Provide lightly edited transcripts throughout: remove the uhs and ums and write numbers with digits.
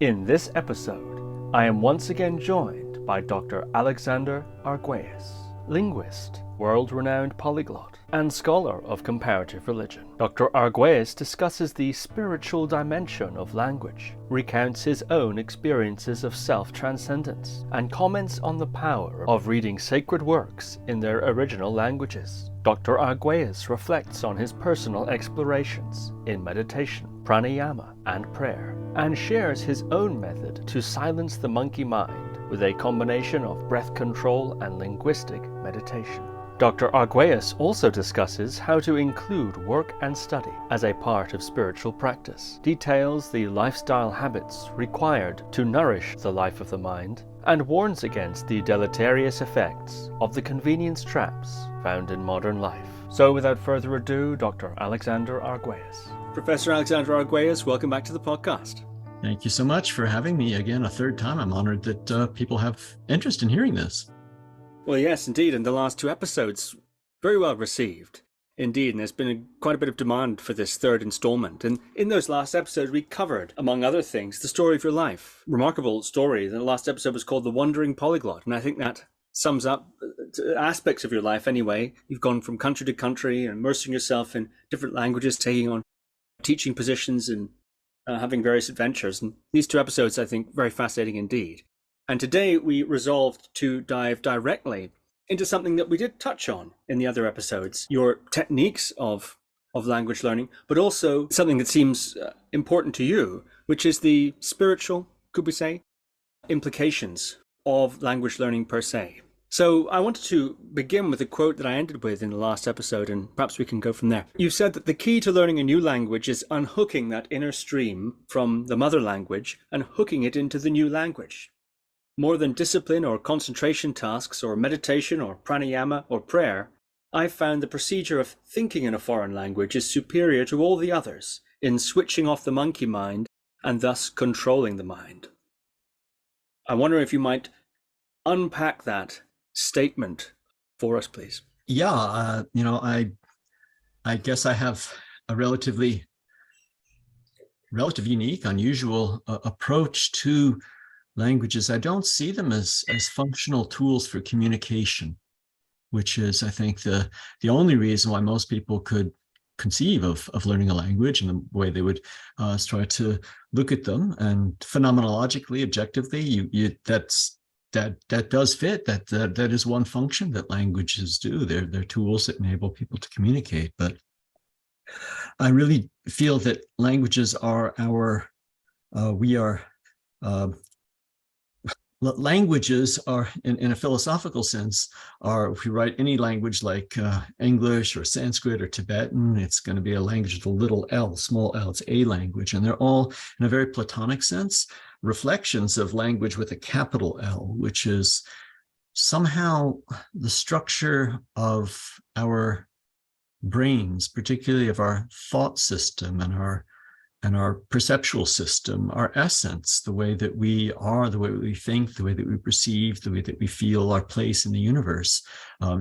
In this episode, I am once again joined by Dr. Alexander Arguelles, linguist, world-renowned polyglot, and scholar of comparative religion. Dr. Arguelles discusses the spiritual dimension of language, recounts his own experiences of self-transcendence, and comments on the power of reading sacred works in their original languages. Dr. Arguelles reflects on his personal explorations in meditation, pranayama, and prayer, and shares his own method to silence the monkey mind with a combination of breath control and linguistic meditation. Dr. Arguelles also discusses how to include work and study as a part of spiritual practice, details the lifestyle habits required to nourish the life of the mind, and warns against the deleterious effects of the convenience traps found in modern life. So without further ado, Dr. Alexander Arguelles. Professor Alexander Arguelles, welcome back to the podcast. Thank you so much for having me again a third time. I'm honored that people have interest in hearing this. Well, yes, indeed. And the last two episodes, very well received. Indeed, and there's been quite a bit of demand for this third installment. And in those last episodes, we covered, among other things, the story of your life. Remarkable story. The last episode was called The Wandering Polyglot. And I think that sums up aspects of your life anyway. You've gone from country to country, immersing yourself in different languages, taking on teaching positions and having various adventures. And these two episodes, I think, very fascinating indeed. And today we resolved to dive directly into something that we did touch on in the other episodes, your techniques of language learning, but also something that seems important to you, which is the spiritual, could we say, implications of language learning per se. So I wanted to begin with a quote that I ended with in the last episode, and perhaps we can go from there. You said that the key to learning a new language is unhooking that inner stream from the mother language and hooking it into the new language. More than discipline or concentration tasks or meditation or pranayama or prayer, I've found the procedure of thinking in a foreign language is superior to all the others in switching off the monkey mind and thus controlling the mind. I wonder if you might unpack that statement for us, please. Yeah, I guess I have a relative unique, unusual approach to languages. I don't see them as functional tools for communication, which is, I think, the only reason why most people could conceive of learning a language and the way they would try to look at them. And phenomenologically, objectively, that does fit. That is one function that languages do. They're tools that enable people to communicate. But I really feel that languages are languages are, in a philosophical sense, if you write any language like English or Sanskrit or Tibetan, it's going to be a language with a little l, small l, it's a language. And they're all, in a very Platonic sense, reflections of language with a capital L, which is somehow the structure of our brains, particularly of our thought system and our perceptual system, our essence, the way that we are, the way that we think, the way that we perceive, the way that we feel our place in the universe,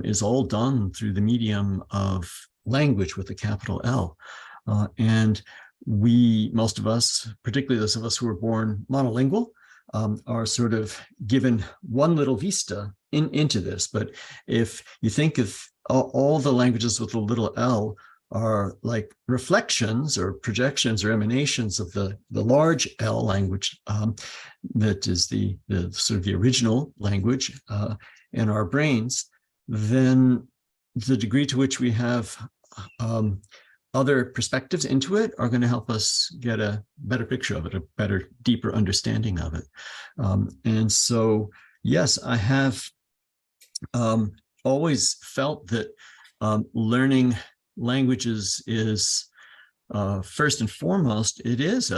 is all done through the medium of language with a capital L. And most of us, particularly those of us who were born monolingual, are sort of given one little vista into this. But if you think of all the languages with a little L are like reflections or projections or emanations of the large L language, that is the sort of the original language in our brains, then the degree to which we have other perspectives into it are going to help us get a better picture of it, a better, deeper understanding of it. And so, yes, I have always felt that learning languages is first and foremost, it's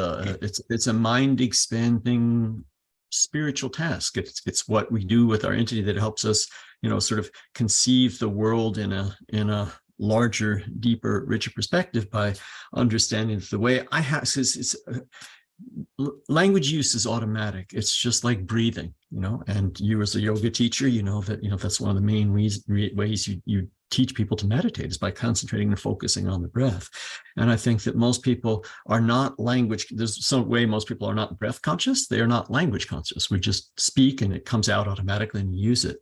a mind-expanding spiritual task. It's what we do with our entity that helps us, sort of conceive the world in a larger, deeper, richer perspective by understanding the way I have. Language use is automatic. It's just like breathing, and you as a yoga teacher, that's one of the main ways you teach people to meditate is by concentrating and focusing on the breath. And I think that most people are not language. There's some way most people are not breath conscious. They are not language conscious. We just speak and it comes out automatically and you use it.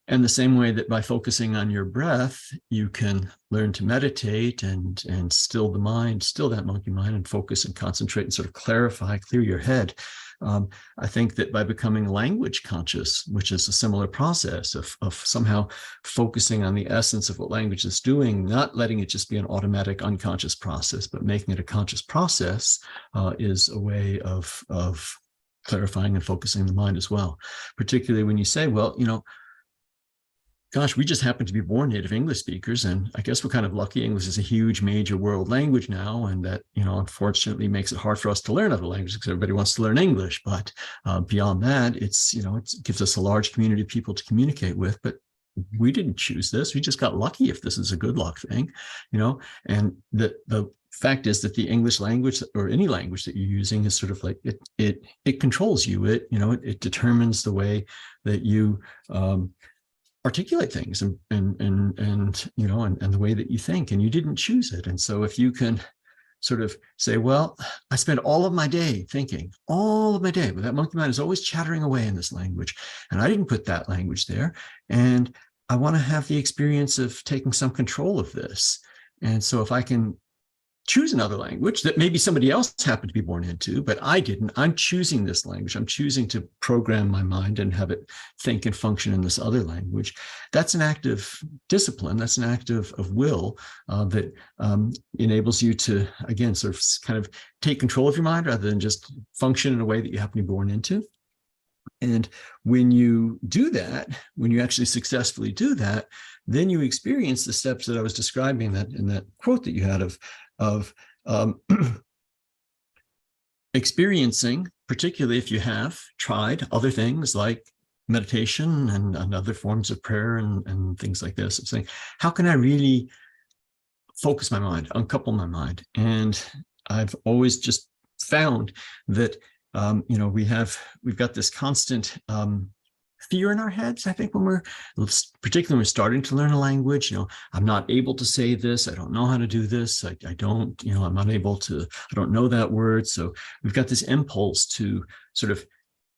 And the same way that by focusing on your breath, you can learn to meditate and still the mind, still that monkey mind, and focus and concentrate and sort of clarify, clear your head. I think that by becoming language conscious, which is a similar process of somehow focusing on the essence of what language is doing, not letting it just be an automatic unconscious process, but making it a conscious process, is a way of clarifying and focusing the mind as well. Particularly when you say, well, gosh, we just happen to be born native English speakers, and I guess we're kind of lucky. English is a huge major world language now, and that, unfortunately makes it hard for us to learn other languages because everybody wants to learn English. But beyond that, it gives us a large community of people to communicate with. But we didn't choose this. We just got lucky, if this is a good luck thing, and the fact is that the English language, or any language that you're using, is sort of like it controls you. It determines the way that you articulate things and the way that you think, and you didn't choose it. And so if you can sort of say, well, I spend all of my day thinking, but that monkey mind is always chattering away in this language, and I didn't put that language there, and I want to have the experience of taking some control of this. And so if I can choose another language that maybe somebody else happened to be born into, but I didn't. I'm choosing this language. I'm choosing to program my mind and have it think and function in this other language. That's an act of discipline. That's an act of will that enables you to, again, sort of kind of take control of your mind rather than just function in a way that you happen to be born into. And when you do that, when you actually successfully do that, then you experience the steps that I was describing in that quote that you had of experiencing, particularly if you have tried other things like meditation and other forms of prayer and things like this, of saying, how can I really focus my mind, uncouple my mind? And I've always just found that we've got this constant fear in our heads. I think particularly when we're starting to learn a language, I'm not able to say this. I don't know how to do this. I don't, I'm not able to, I don't know that word. So we've got this impulse to sort of,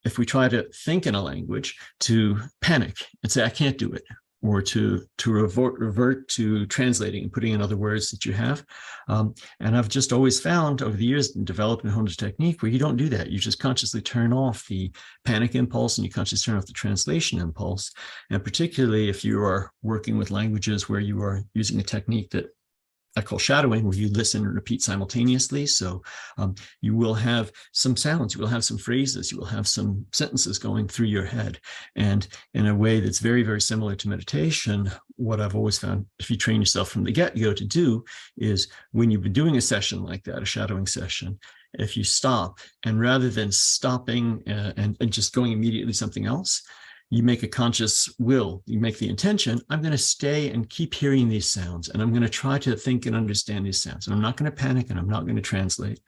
if we try to think in a language, to panic and say, I can't do it, or to revert to translating and putting in other words that you have. And I've just always found over the years and developed and honed a technique where you don't do that. You just consciously turn off the panic impulse and you consciously turn off the translation impulse. And particularly if you are working with languages where you are using a technique that I call shadowing, where you listen and repeat simultaneously. So you will have some sounds, you will have some phrases, you will have some sentences going through your head. And in a way that's very, very similar to meditation, what I've always found, if you train yourself from the get-go to do, is when you've been doing a session like that, a shadowing session, if you stop, and rather than stopping and just going immediately something else, you make a conscious will, you make the intention, I'm going to stay and keep hearing these sounds, and I'm going to try to think and understand these sounds, and I'm not going to panic, and I'm not going to translate.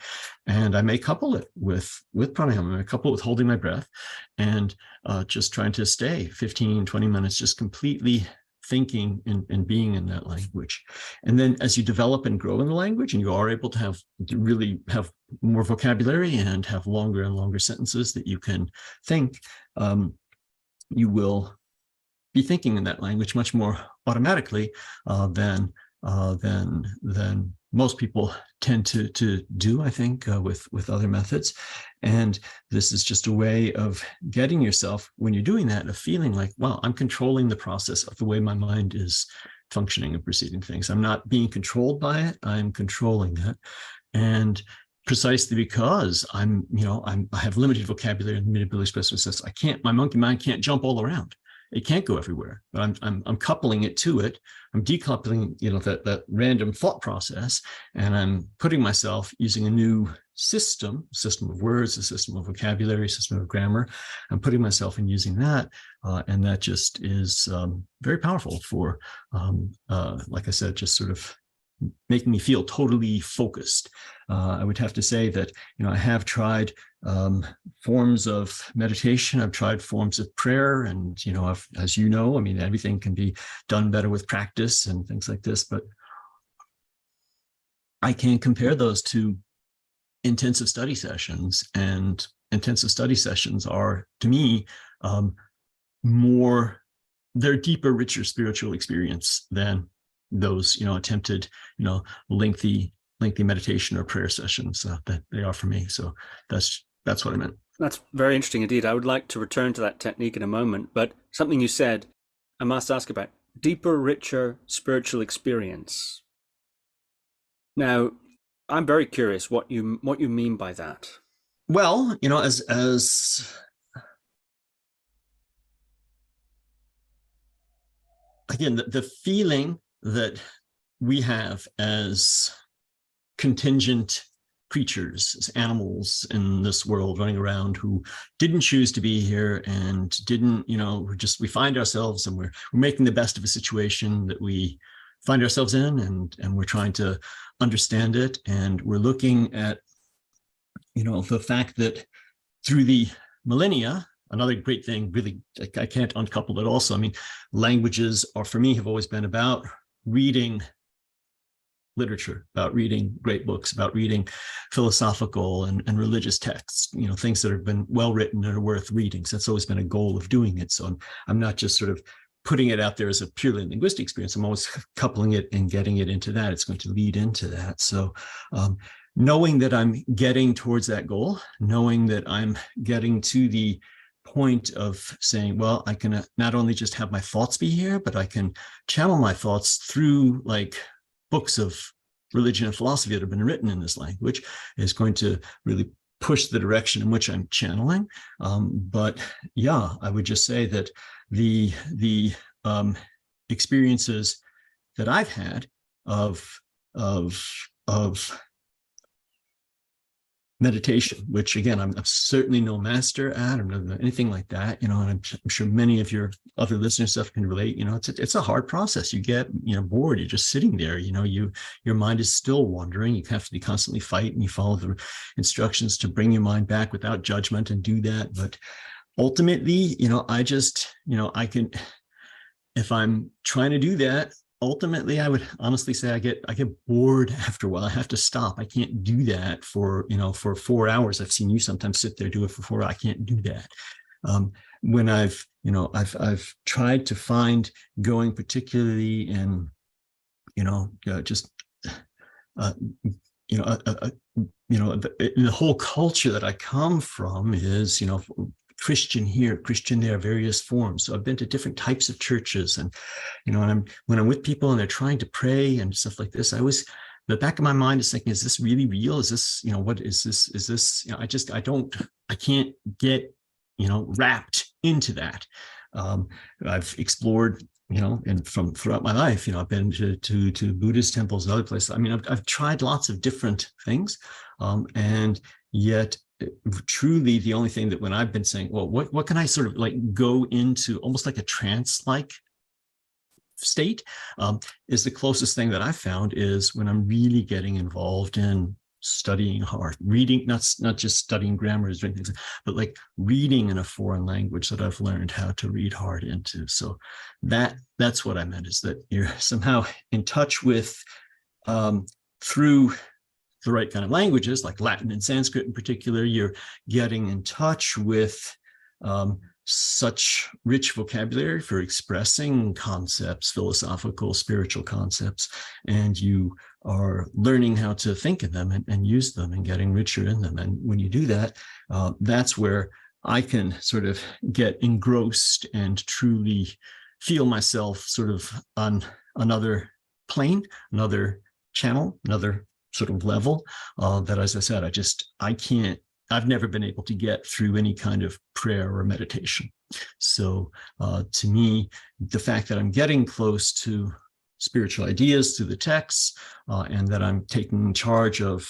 And I may couple it with pranayama, I may couple it with holding my breath, and just trying to stay 15, 20 minutes, just completely thinking and being in that language. And then as you develop and grow in the language, and you are able to really have more vocabulary and have longer and longer sentences that you can think, you will be thinking in that language much more automatically than most people tend to do, I think, with other methods. And this is just a way of getting yourself, when you're doing that, of feeling like, wow, I'm controlling the process of the way my mind is functioning and perceiving things. I'm not being controlled by it, I'm controlling it. And precisely because I have limited vocabulary and limited ability to express myself, my monkey mind can't jump all around. It can't go everywhere, but I'm coupling it to it. I'm decoupling, that random thought process, and I'm putting myself using a new system of words, a system of vocabulary, a system of grammar. I'm putting myself in using that, and that just is very powerful for, like I said, just sort of making me feel totally focused. I would have to say that, I have tried forms of meditation. I've tried forms of prayer, and as you know, I mean, everything can be done better with practice and things like this. But I can't compare those to intensive study sessions, and intensive study sessions are, to me, they're deeper, richer spiritual experience than those, attempted, lengthy meditation or prayer sessions that they are for me. So that's what I meant. That's very interesting indeed. I would like to return to that technique in a moment, but something you said, I must ask about: deeper, richer spiritual experience. Now, I'm very curious what you mean by that. Well, as again, the feeling that we have as contingent creatures, as animals in this world running around who didn't choose to be here and didn't, we find ourselves, and we're making the best of a situation that we find ourselves in, and we're trying to understand it. And we're looking at, the fact that through the millennia, another great thing, really, I can't uncouple it also. I mean, languages for me, have always been about reading literature, about reading great books, about reading philosophical and religious texts, things that have been well written and are worth reading. So that's always been a goal of doing it. So I'm not just sort of putting it out there as a purely linguistic experience. I'm always coupling it and getting it into that. It's going to lead into that. So knowing that I'm getting towards that goal, knowing that I'm getting to the point of saying, well, I can not only just have my thoughts be here, but I can channel my thoughts through like books of religion and philosophy that have been written in this language, is going to really push the direction in which I'm channeling. But yeah, I would just say that the experiences that I've had of meditation, which again, I'm certainly no master at, or anything like that, and I'm sure many of your other listeners can relate. It's a hard process. You get bored. You're just sitting there. Your mind is still wandering. You have to constantly fight, and you follow the instructions to bring your mind back without judgment and do that. But ultimately, I can, if I'm trying to do that, ultimately, I would honestly say I get bored after a while. I have to stop. I can't do that for 4 hours. I've seen you sometimes sit there, do it for 4 hours. I can't do that. When I've tried to find going particularly in, the whole culture that I come from is, Christian here, Christian there, various forms. So I've been to different types of churches, and when I'm with people and they're trying to pray and stuff like this, the back of my mind is thinking, is this really real? Is this, what is this? Is this, I can't get, wrapped into that. I've explored, and from throughout my life, I've been to Buddhist temples and other places. I mean, I've tried lots of different things, and yet truly the only thing that when I've been saying, well, what can I sort of like go into almost like a trance-like state, is the closest thing that I've found is when I'm really getting involved in studying hard, reading, not just studying grammars or anything, but like reading in a foreign language that I've learned how to read hard into. So that's what I meant, is that you're somehow in touch with, through the right kind of languages like Latin and Sanskrit in particular, you're getting in touch with such rich vocabulary for expressing concepts, philosophical, spiritual concepts, and you are learning how to think in them and use them and getting richer in them. And when you do that, that's where I can sort of get engrossed and truly feel myself sort of on another plane, another channel, another sort of level that, as I said, I've never been able to get through any kind of prayer or meditation. So to me, the fact that I'm getting close to spiritual ideas through the texts, and that I'm taking charge of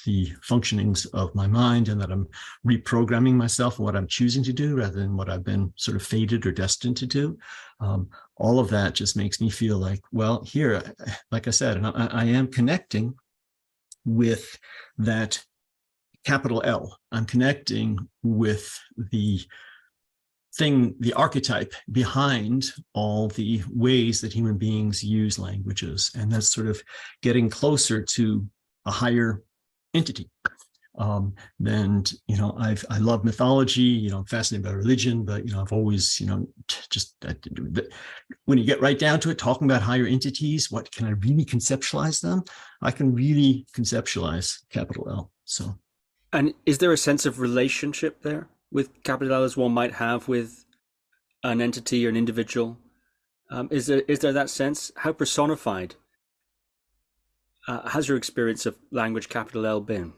the functionings of my mind, and that I'm reprogramming myself and what I'm choosing to do rather than what I've been sort of fated or destined to do. All of that just makes me feel like, well, here, like I said, and I am connecting with that capital L. I'm connecting with the thing, the archetype behind all the ways that human beings use languages. And that's sort of getting closer to a higher entity. And, I love mythology, I'm fascinated by religion, but, I've always, when you get right down to it, talking about higher entities, what can I really conceptualize them? I can really conceptualize capital L. So. And is there a sense of relationship there with capital L as one might have with an entity or an individual? Is there that sense? How personified has your experience of language capital L been?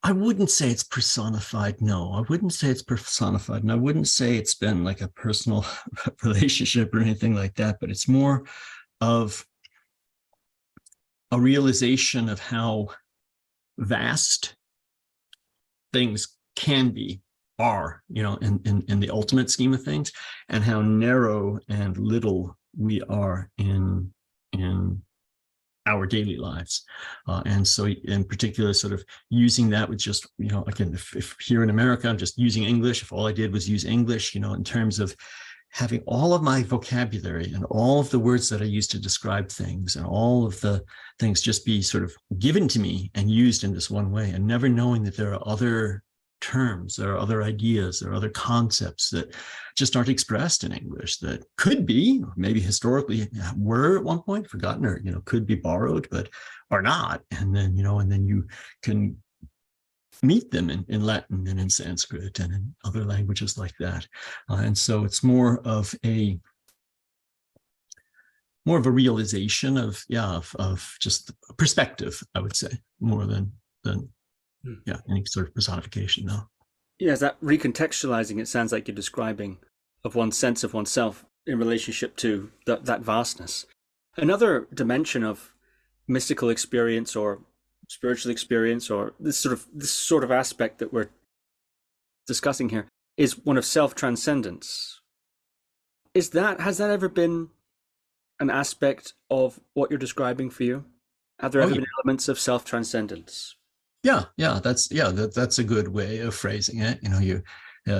I wouldn't say it's personified. No, I wouldn't say it's personified. And I wouldn't say it's been like a personal relationship or anything like that, but it's more of a realization of how vast things are, in the ultimate scheme of things, and how narrow and little we are in our daily lives. And so in particular, sort of using that with just, again, if here in America, I'm just using English, if all I did was use English, in terms of having all of my vocabulary and all of the words that I use to describe things and all of the things just be sort of given to me and used in this one way, and never knowing that there are other terms, there are other ideas, there are other concepts that just aren't expressed in English that could be, or maybe historically were at one point forgotten, or could be borrowed, but are not. And then you can meet them in Latin and in Sanskrit and in other languages like that. And so it's more of a realization of just perspective, I would say, more than any sort of personification, though. Yes, that recontextualizing, it sounds like you're describing, of one's sense of oneself in relationship to that vastness. Another dimension of mystical experience or spiritual experience, or this sort of aspect that we're discussing here, is one of self-transcendence. Has that ever been an aspect of what you're describing for you? Have there ever been elements of self-transcendence? Yeah, that's a good way of phrasing it. You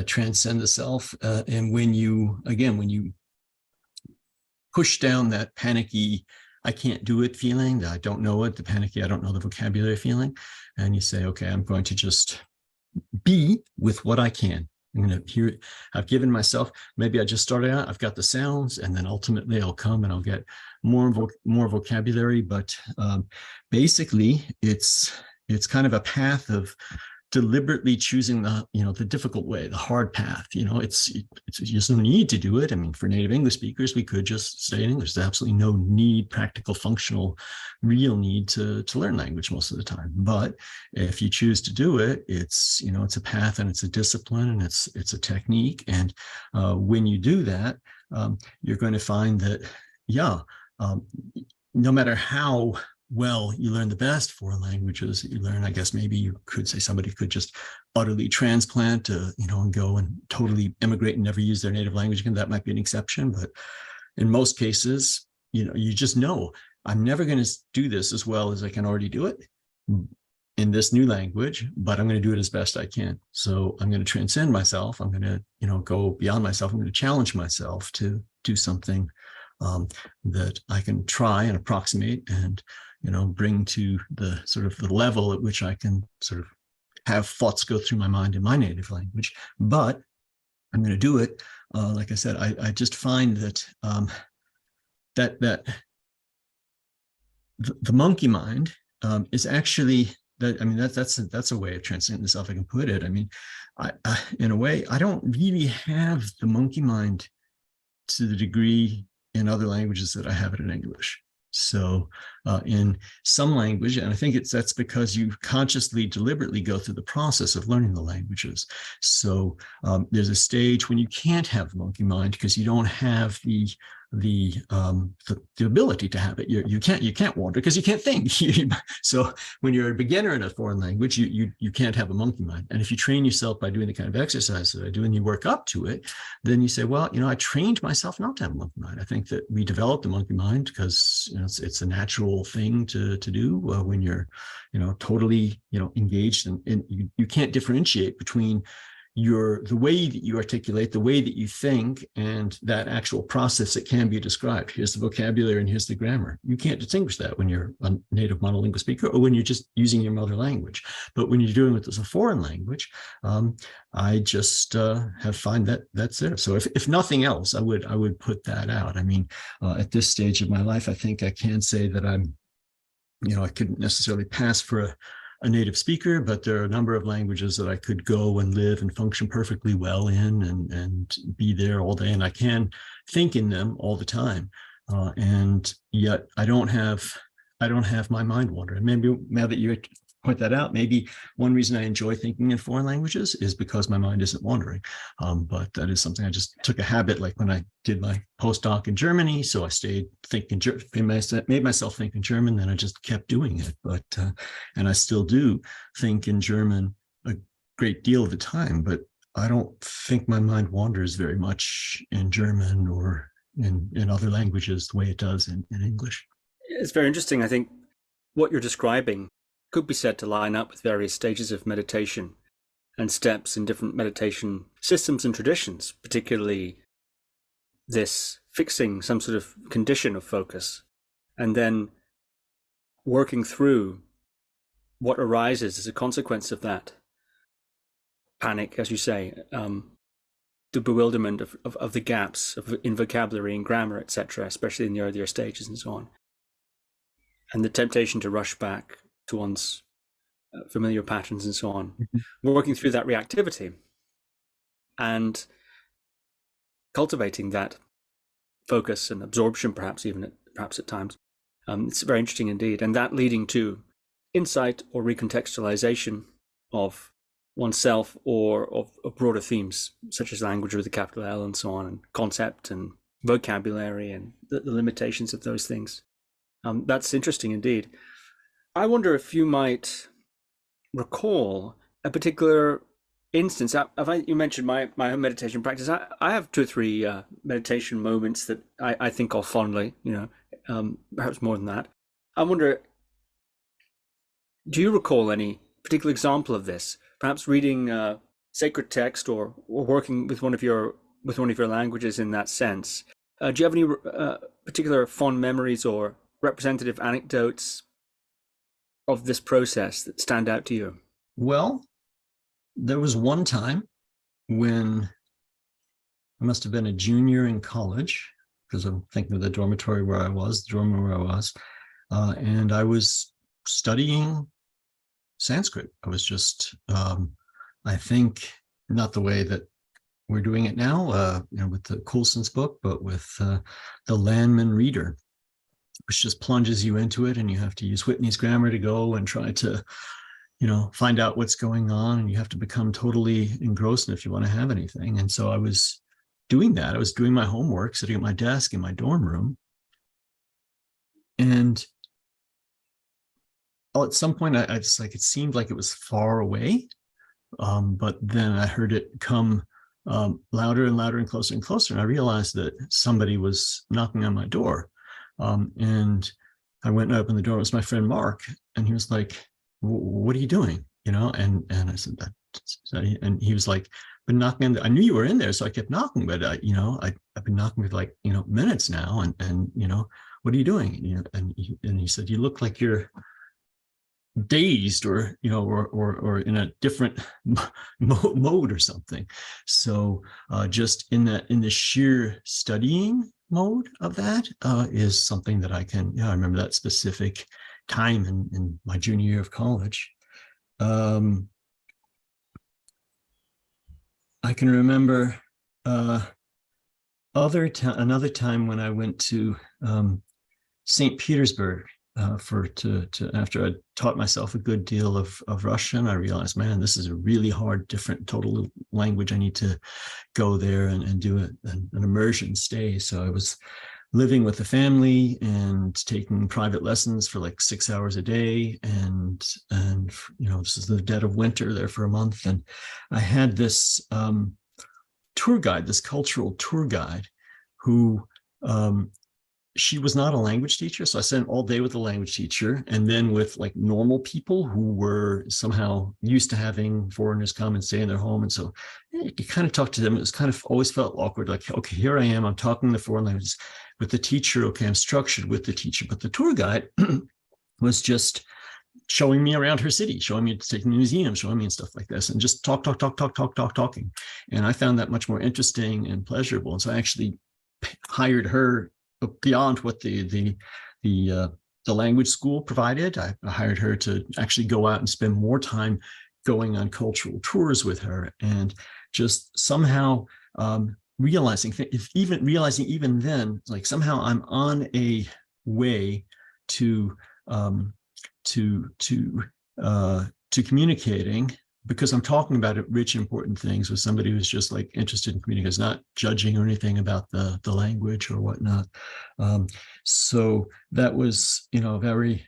transcend the self, and when you push down that panicky, I can't do it feeling, that I don't know it, the panicky, I don't know the vocabulary feeling, and you say, okay, I'm going to just be with what I can. I'm going to hear it. I've given myself, maybe I just started out, I've got the sounds, and then ultimately I'll come and I'll get more vocabulary. But basically, it's kind of a path of deliberately choosing the difficult way, the hard path. It's just no need to do it. I mean, for native English speakers, we could just stay in English. There's absolutely no need, practical, functional, real need to learn language most of the time. But if you choose to do it, it's a path, and it's a discipline, and it's a technique. And when you do that, you're going to find that, no matter how well you learn the best foreign languages that you learn, I guess maybe you could say somebody could just utterly transplant and go and totally immigrate and never use their native language again. That might be an exception, but in most cases, you just know, I'm never going to do this as well as I can already do it in this new language, but I'm going to do it as best I can. So I'm going to transcend myself. I'm going to go beyond myself. I'm going to challenge myself to do something that I can try and approximate and bring to the sort of the level at which I can sort of have thoughts go through my mind in my native language. But I'm going to do it. Like I said, I just find that that the monkey mind is actually that. I mean, that's a way of transcending the self, I can put it. I mean, I in a way, I don't really have the monkey mind to the degree in other languages that I have it in English. So in some language, and I think that's because you consciously, deliberately go through the process of learning the languages. So there's a stage when you can't have monkey mind because you don't have the the ability to have it. You can't wander because you can't think. So when you're a beginner in a foreign language, you can't have a monkey mind. And if you train yourself by doing the kind of exercise that I do and you work up to it, then you say, well, I trained myself not to have a monkey mind. I think that we developed a monkey mind because it's a natural thing to do when you're totally engaged, and you can't differentiate between the way that you articulate, the way that you think, and that actual process that can be described. Here's the vocabulary and here's the grammar. You can't distinguish that when you're a native monolingual speaker or when you're just using your mother language. But when you're doing it as a foreign language, I just have find that that's there. So if nothing else, I would put that out. I mean, at this stage of my life, I think I can say that I'm, I couldn't necessarily pass for a native speaker, but there are a number of languages that I could go and live and function perfectly well in and be there all day. And I can think in them all the time. And yet I don't have my mind wandering. Maybe now that you point that out, maybe one reason I enjoy thinking in foreign languages is because my mind isn't wandering. But that is something I just took a habit, like when I did my postdoc in Germany. So I stayed thinking, made myself think in German, then I just kept doing it. But and I still do think in German a great deal of the time, but I don't think my mind wanders very much in German or in other languages the way it does in English. It's very interesting. I think what you're describing could be said to line up with various stages of meditation and steps in different meditation systems and traditions, particularly this fixing some sort of condition of focus and then working through what arises as a consequence of that panic, as you say, the bewilderment of the gaps in vocabulary and grammar, etc., especially in the earlier stages and so on, and the temptation to rush back to one's familiar patterns and so on. We're working through that reactivity and cultivating that focus and absorption, perhaps at times. It's very interesting indeed, and that leading to insight or recontextualization of oneself or of broader themes such as language with a capital L and so on, and concept and vocabulary and the limitations of those things. That's interesting indeed. I wonder if you might recall a particular instance. You mentioned my own meditation practice. I have 2 or 3 meditation moments that I think of fondly, perhaps more than that. I wonder, do you recall any particular example of this? Perhaps reading sacred text or working with one of your languages in that sense. Do you have any particular fond memories or representative anecdotes of this process that stand out to you? Well, there was one time when I must have been a junior in college, because I'm thinking of the dorm where I was, and I was studying Sanskrit. I was just, I think, not the way that we're doing it now, with the Coulson's book, but with the Landman Reader, which just plunges you into it, and you have to use Whitney's grammar to go and try to, find out what's going on, and you have to become totally engrossed if you want to have anything. And so I was doing that. I was doing my homework, sitting at my desk in my dorm room. And at some point, I just it seemed like it was far away. But then I heard it come louder and louder and closer. And I realized that somebody was knocking on my door. And I went and opened the door. It was my friend Mark, and he was like, "What are you doing?" And I said that, and he was like, "Been knocking on I knew you were in there, so I kept knocking, but I've been knocking for minutes now, and what are you doing?" And he said, "You look like you're dazed or in a different mode or something." So just in the sheer studying mode of that is something that I remember that specific time in my junior year of college. I can remember another time when I went to St. Petersburg after I taught myself a good deal of Russian. I realized, man, this is a really hard, different, total language. I need to go there and do an immersion stay. So I was living with the family and taking private lessons for like 6 hours a day. And this is the dead of winter there for a month. And I had this tour guide, this cultural tour guide, who she was not a language teacher. So I spent all day with a language teacher, and then with like normal people who were somehow used to having foreigners come and stay in their home. And so you kind of talk to them. It was kind of always felt awkward. Like, okay, here I am, I'm talking the foreign languages with the teacher. Okay, I'm structured with the teacher, but the tour guide was just showing me around her city, showing me, taking me to museums, showing me and stuff like this, and just talking. And I found that much more interesting and pleasurable. And so I actually hired her beyond what the language school provided. I hired her to actually go out and spend more time going on cultural tours with her, and just somehow realizing even then, like somehow I'm on a way to communicating, because I'm talking about rich, important things with somebody who's just like interested in communicating, is not judging or anything about the language or whatnot. So that was, very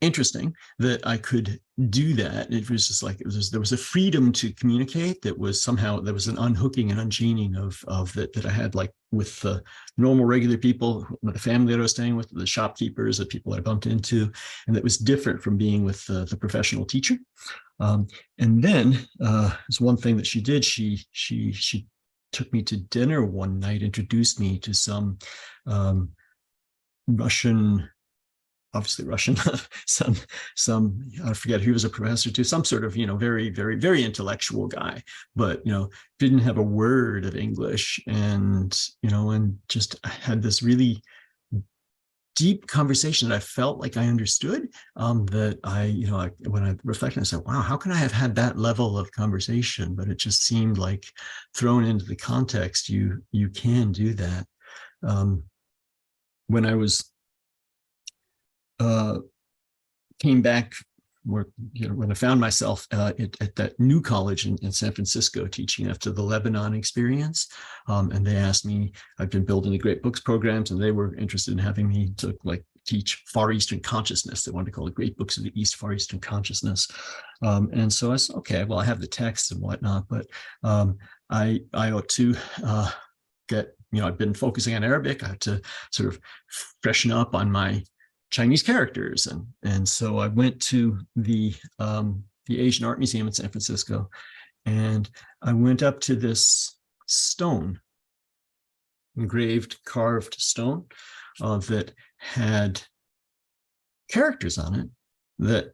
interesting that I could do that. It was just like, there was a freedom to communicate that was somehow, there was an unhooking and unchaining of that I had, like with the normal regular people, the family that I was staying with, the shopkeepers, the people that I bumped into, and that was different from being with the professional teacher. And then there's one thing that she did. She took me to dinner one night, introduced me to some Russian, obviously Russian, some I forget who was a professor to, some sort of, very, very, very intellectual guy, but, didn't have a word of English, and, and just had this really deep conversation that I felt like I understood, that when I reflected, I said, wow, how can I have had that level of conversation? But it just seemed like, thrown into the context, you can do that. When I was came back, when I found myself at that new college in San Francisco teaching after the Lebanon experience, and they asked me, I've been building the Great Books programs, and they were interested in having me to teach Far Eastern consciousness. They wanted to call it Great Books of the East, Far Eastern consciousness. And so I said, okay, well, I have the texts and whatnot, but I ought to get, I've been focusing on Arabic. I had to sort of freshen up on my Chinese characters, and so I went to the Asian Art Museum in San Francisco, and I went up to this stone, engraved, carved stone, that had characters on it. That, in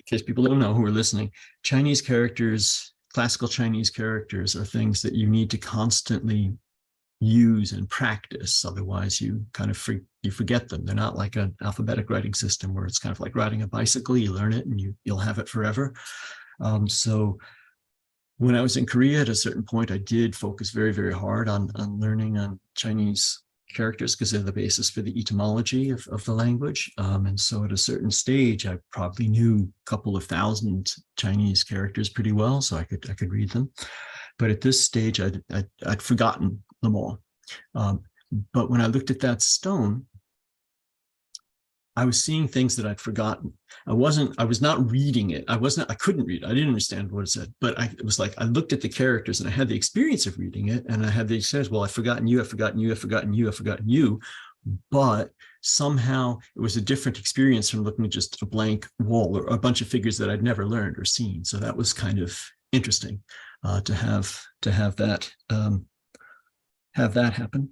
case people don't know who are listening, Chinese characters, classical Chinese characters, are things that you need to constantly use and practice, otherwise you kind of forget them. They're not like an alphabetic writing system where it's kind of like riding a bicycle. You learn it and you'll have it forever. So when I was in Korea, at a certain point, I did focus very, very hard on learning on Chinese characters, because they're the basis for the etymology of the language. And so at a certain stage, I probably knew a couple of thousand Chinese characters pretty well, so I could read them. But at this stage, I'd forgotten them all. But when I looked at that stone, I was seeing things that I'd forgotten. I was not reading it. I couldn't read it. I didn't understand what it said, but it was like, I looked at the characters and I had the experience of reading it. And I had the experience, well, I've forgotten you, I've forgotten you, I've forgotten you, I've forgotten you. But somehow it was a different experience from looking at just a blank wall or a bunch of figures that I'd never learned or seen. So that was kind of interesting to have that happen.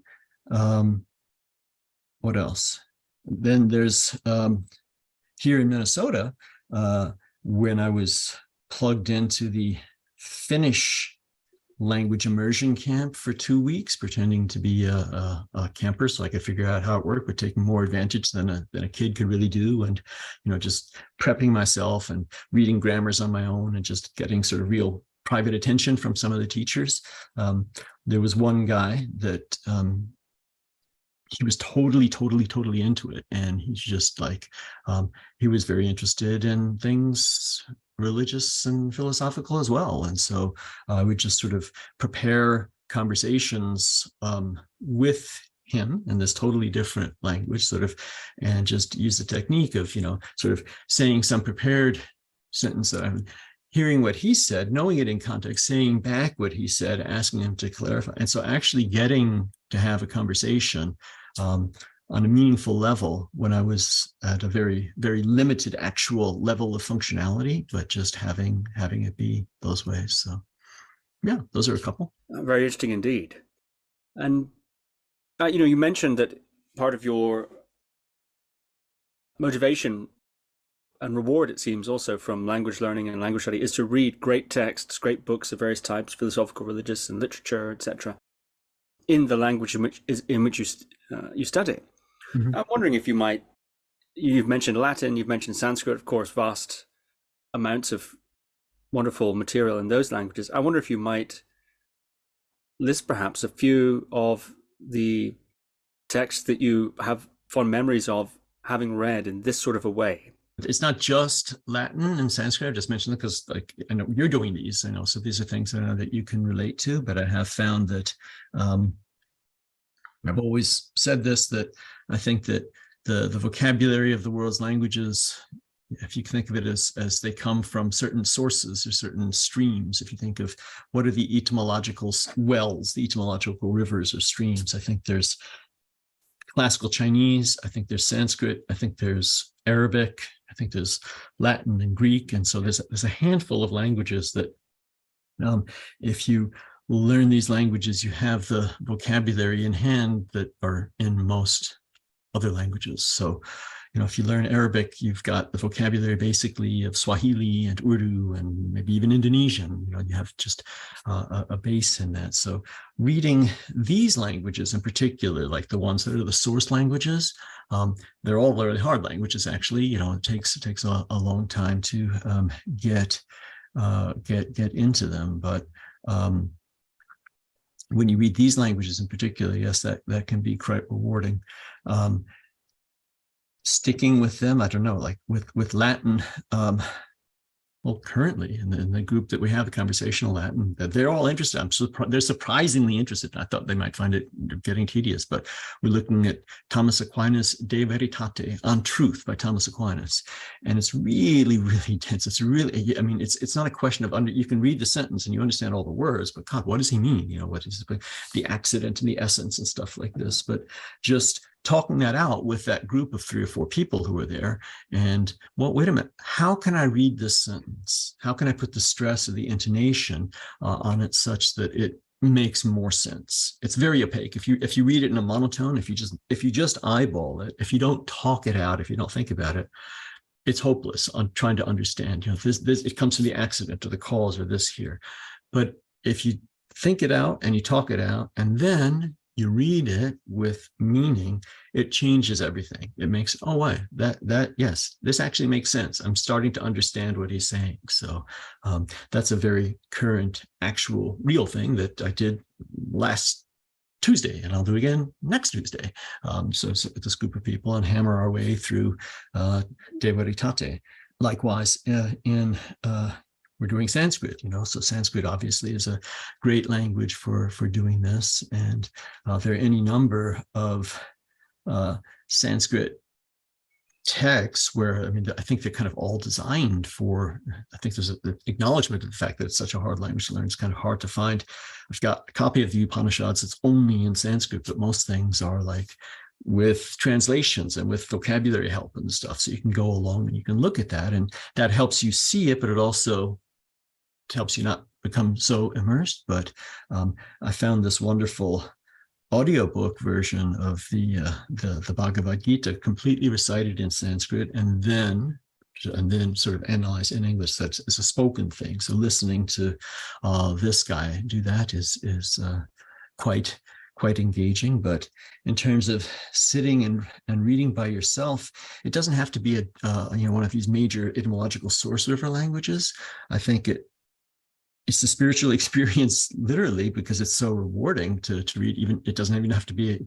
What else? Then there's here in Minnesota, when I was plugged into the Finnish language immersion camp for 2 weeks, pretending to be a camper so I could figure out how it worked, but taking more advantage than a kid could really do. And, just prepping myself and reading grammars on my own and just getting sort of real private attention from some of the teachers. There was one guy that he was totally into it. And he's just like, he was very interested in things religious and philosophical as well. And so I would just sort of prepare conversations with him in this totally different language, sort of, and just use the technique of, sort of saying some prepared sentence that I'm hearing what he said, knowing it in context, saying back what he said, asking him to clarify. And so actually getting to have a conversation on a meaningful level when I was at a very, very limited actual level of functionality, but just having it be those ways. So yeah, those are a couple. Very interesting indeed. And, you mentioned that part of your motivation and reward, it seems, also from language learning and language study is to read great texts, great books of various types, philosophical, religious, and literature, etc., in the language in which you study. Mm-hmm. I'm wondering if you've mentioned Latin, you've mentioned Sanskrit, of course, vast amounts of wonderful material in those languages. I wonder if you might list perhaps a few of the texts that you have fond memories of having read in this sort of a way. It's not just Latin and Sanskrit. I just mentioned it because, like, I know you're doing these. I know, so these are things I know that you can relate to. But I have found that I've always said this, that I think that the vocabulary of the world's languages, if you think of it as they come from certain sources or certain streams, if you think of what are the etymological wells, the etymological rivers or streams, I think there's classical Chinese, I think there's Sanskrit, I think there's Arabic, I think there's Latin and Greek. And so there's a handful of languages that if you learn these languages, you have the vocabulary in hand that are in most other languages. So, if you learn Arabic, you've got the vocabulary basically of Swahili and Urdu and maybe even Indonesian. You have just a base in that. So reading these languages in particular, like the ones that are the source languages, they're all really hard languages, actually. It takes a long time to get into them. But when you read these languages in particular, yes, that can be quite rewarding. Sticking with them, I don't know, like with Latin, well, currently in the group that we have, the conversational Latin, that they're all interested. They're surprisingly interested. I thought they might find it getting tedious, but we're looking at Thomas Aquinas' De Veritate, On Truth by Thomas Aquinas. And it's really, really dense. It's really, it's not a question of, you can read the sentence and you understand all the words, but God, what does he mean? What is the accident and the essence and stuff like this? But just talking that out with that group of 3 or 4 people who were there. And, well, wait a minute, how can I read this sentence? How can I put the stress or the intonation on it such that it makes more sense? It's very opaque. If you read it in a monotone, if you just eyeball it, if you don't talk it out, if you don't think about it, it's hopeless on trying to understand. It comes from the accident or the cause or this here. But if you think it out and you talk it out, and then you read it with meaning, it changes everything. It makes, oh, wait, yes, this actually makes sense. I'm starting to understand what he's saying. So that's a very current, actual, real thing that I did last Tuesday, and I'll do again next Tuesday. So with this group of people, and hammer our way through De Veritate. Likewise, we're doing Sanskrit, so Sanskrit obviously is a great language for doing this. And there are any number of Sanskrit texts where, I think they're kind of all designed for, I think there's an acknowledgement of the fact that it's such a hard language to learn. It's kind of hard to find. I've got a copy of the Upanishads. It's only in Sanskrit, but most things are like with translations and with vocabulary help and stuff. So you can go along and you can look at that, and that helps you see it, but it also helps you not become so immersed. But I found this wonderful audiobook version of the Bhagavad Gita, completely recited in Sanskrit, and then sort of analyzed in English. That's it's a spoken thing. So listening to this guy do that is quite engaging. But in terms of sitting and reading by yourself, it doesn't have to be one of these major etymological source river languages. I think it's a spiritual experience, literally, because it's so rewarding to read. Even it doesn't even have to be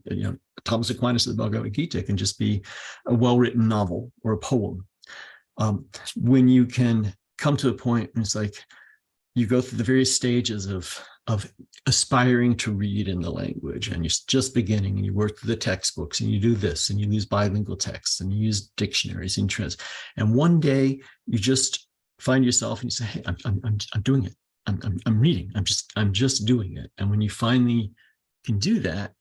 Thomas Aquinas' the Bhagavad Gita. It can just be a well-written novel or a poem. When you can come to a point and it's like you go through the various stages of aspiring to read in the language, and you're just beginning, and you work through the textbooks, and you do this, and you use bilingual texts, and you use dictionaries and trans, and one day you just find yourself and you say, hey, I'm doing it. I'm reading. I'm just doing it. And when you finally can do that,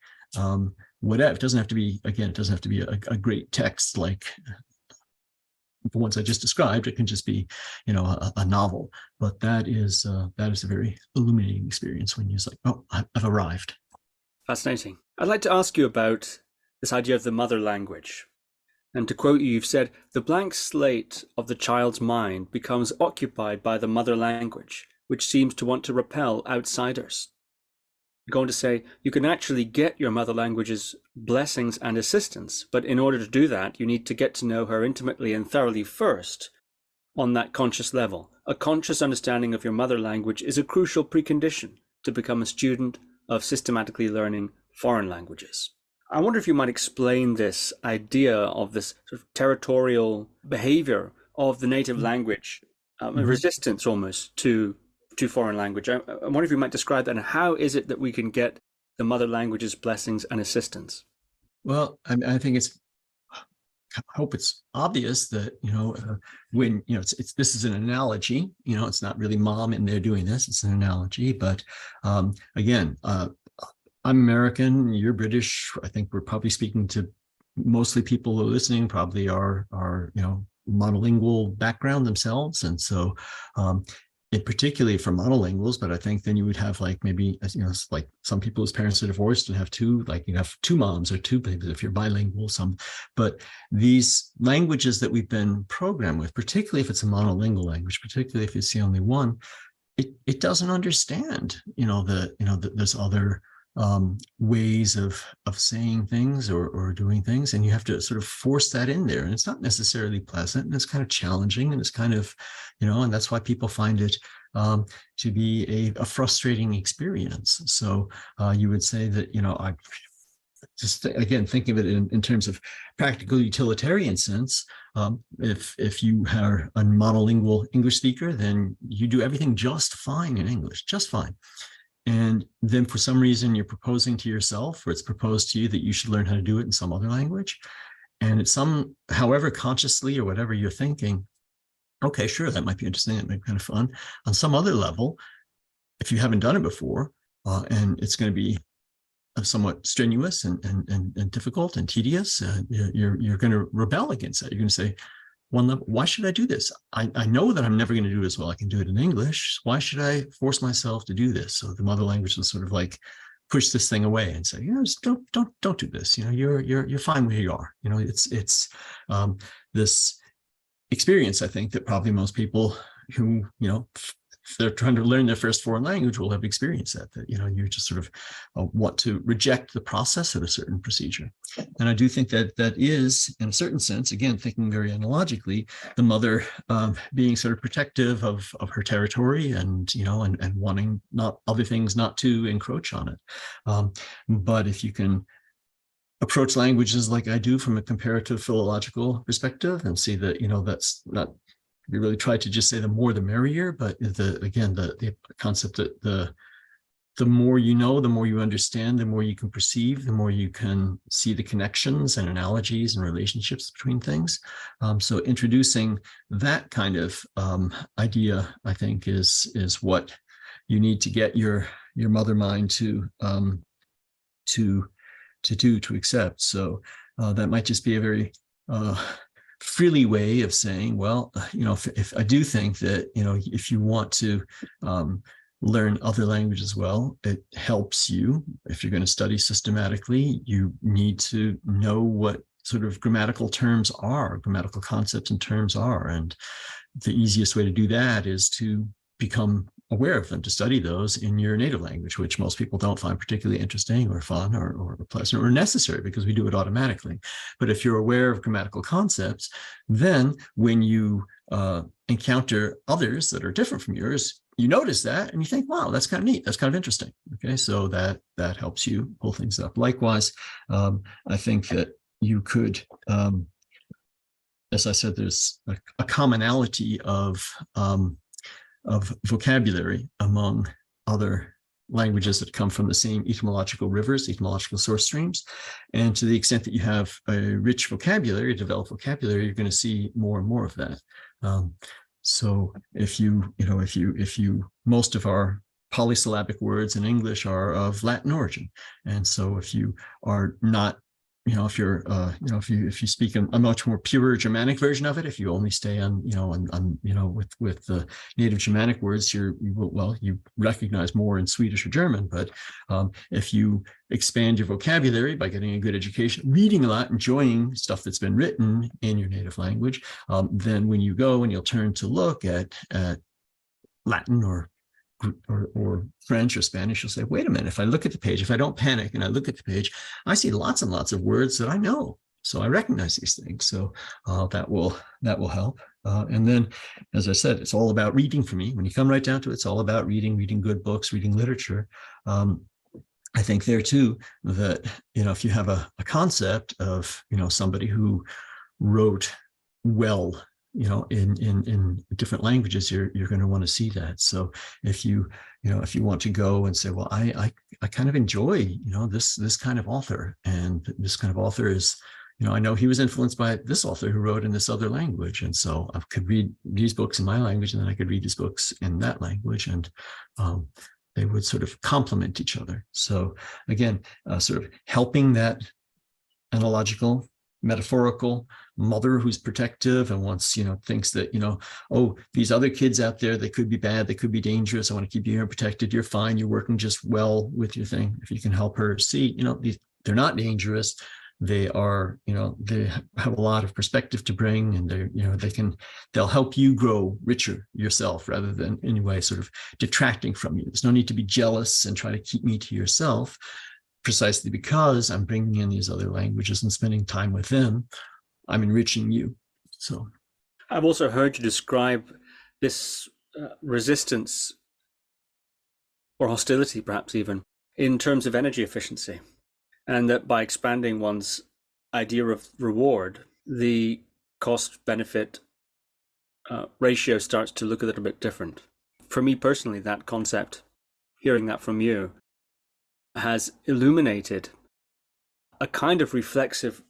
whatever, it doesn't have to be, again, it doesn't have to be a great text like the ones I just described. It can just be, a novel. But that is a very illuminating experience when you're like, oh, I've arrived. Fascinating. I'd like to ask you about this idea of the mother language. And to quote you, you've said, the blank slate of the child's mind becomes occupied by the mother language, which seems to want to repel outsiders. You're going to say, you can actually get your mother language's blessings and assistance, but in order to do that, you need to get to know her intimately and thoroughly first on that conscious level. A conscious understanding of your mother language is a crucial precondition to become a student of systematically learning foreign languages. I wonder if you might explain this idea of this sort of territorial behavior of the native language, a resistance almost to foreign language. I wonder if you might describe that, and how is it that we can get the mother language's blessings and assistance? Well, I think I hope it's obvious that, when, this is an analogy, it's not really mom in there doing this, it's an analogy. But again, I'm American, you're British. I think we're probably speaking to mostly people who are listening, probably are monolingual background themselves. And so, particularly for monolinguals, but I think then you would have like maybe, like some people whose parents are divorced and have two moms or two babies if you're bilingual. But these languages that we've been programmed with, particularly if it's a monolingual language, particularly if it's the only one, it doesn't understand, there's other ways of saying things or doing things, and you have to sort of force that in there, and it's not necessarily pleasant, and it's kind of challenging, and it's kind of, and that's why people find it to be a frustrating experience. So you would say that, I just, again, think of it in terms of practical utilitarian sense. If you are a monolingual English speaker, then you do everything just fine in English, just fine. And then for some reason you're proposing to yourself, or it's proposed to you that you should learn how to do it in some other language. And it's however consciously or whatever you're thinking, okay, sure, that might be interesting, that might be kind of fun. On some other level, if you haven't done it before, and it's going to be somewhat strenuous and difficult and tedious, you're going to rebel against that. You're going to say, one level, why should I do this? I know that I'm never going to do it as well. I can do it in English. Why should I force myself to do this? So the mother language will sort of like push this thing away and say, just don't do this. You're fine where you are. It's this experience, I think, that probably most people who, if they're trying to learn their first foreign language will have experienced that you just sort of want to reject the process of a certain procedure. And I do think that is, in a certain sense, again, thinking very analogically, the mother being sort of protective of her territory and wanting not other things not to encroach on it. But if you can approach languages like I do from a comparative philological perspective and see that, that's not, we really try to just say the more the merrier, but the concept that the more you know, the more you understand, the more you can perceive, the more you can see the connections and analogies and relationships between things. So introducing that kind of idea, I think, is what you need to get your mother mind to accept. So that might just be a very freely way of saying, well, if I do think that, if you want to learn other languages as well, it helps you. If you're going to study systematically, you need to know what sort of grammatical concepts and terms are. And the easiest way to do that is to become aware of them, to study those in your native language, which most people don't find particularly interesting or fun or pleasant or necessary because we do it automatically. But if you're aware of grammatical concepts, then when you encounter others that are different from yours, you notice that and you think, wow, that's kind of neat. That's kind of interesting. Okay. So that helps you pull things up. Likewise, I think that you could, as I said, there's a commonality of vocabulary among other languages that come from the same etymological rivers, etymological source streams. And to the extent that you have a rich vocabulary, developed vocabulary, you're going to see more and more of that. So if you most of our polysyllabic words in English are of Latin origin. And so if you are not, if you're, if you speak a much more pure Germanic version of it, if you only stay on, with the native Germanic words, you recognize more in Swedish or German. But if you expand your vocabulary by getting a good education, reading a lot, enjoying stuff that's been written in your native language, then when you go and you'll turn to look at Latin or French or Spanish, you'll say, wait a minute, if I look at the page, if I don't panic and I look at the page, I see lots and lots of words that I know. So I recognize these things. So that will help. And then, as I said, it's all about reading for me. When you come right down to it, it's all about reading good books, reading literature. I think there too, that, if you have a concept of, somebody who wrote well, in different languages, you're going to want to see that. So if you want to go and say, well, I kind of enjoy, this kind of author, and this kind of author is, I know he was influenced by this author who wrote in this other language. And so I could read these books in my language, and then I could read these books in that language, and they would sort of complement each other. So again, sort of helping that analogical, metaphorical mother who's protective and wants, thinks that, oh, these other kids out there, they could be bad, they could be dangerous. I want to keep you here protected. You're fine. You're working just well with your thing. If you can help her see, they're not dangerous. They are, they have a lot of perspective to bring, and they'll help you grow richer yourself, rather than in any way sort of detracting from you. There's no need to be jealous and try to keep me to yourself, precisely because I'm bringing in these other languages and spending time with them. I'm enriching you. So I've also heard you describe this resistance or hostility, perhaps even, in terms of energy efficiency, and that by expanding one's idea of reward, the cost-benefit ratio starts to look a little bit different. For me personally, that concept, hearing that from you, has illuminated a kind of reflexive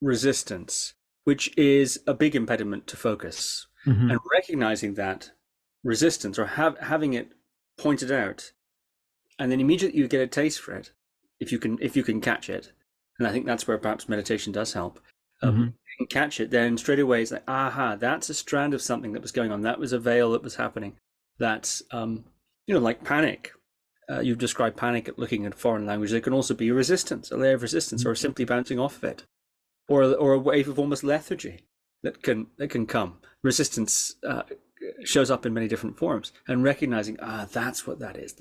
resistance, which is a big impediment to focus. Mm-hmm. And recognizing that resistance, or having it pointed out, and then immediately you get a taste for it, if you can catch it. And I think that's where perhaps meditation does help. Mm-hmm. You can catch it, then straight away it's like, aha, that's a strand of something that was going on. That was a veil that was happening. That's like panic. You've described panic at looking at foreign language. There can also be a resistance, a layer of resistance, or simply bouncing off of it, or a wave of almost lethargy that can come. Resistance shows up in many different forms, and recognizing, that's what that is.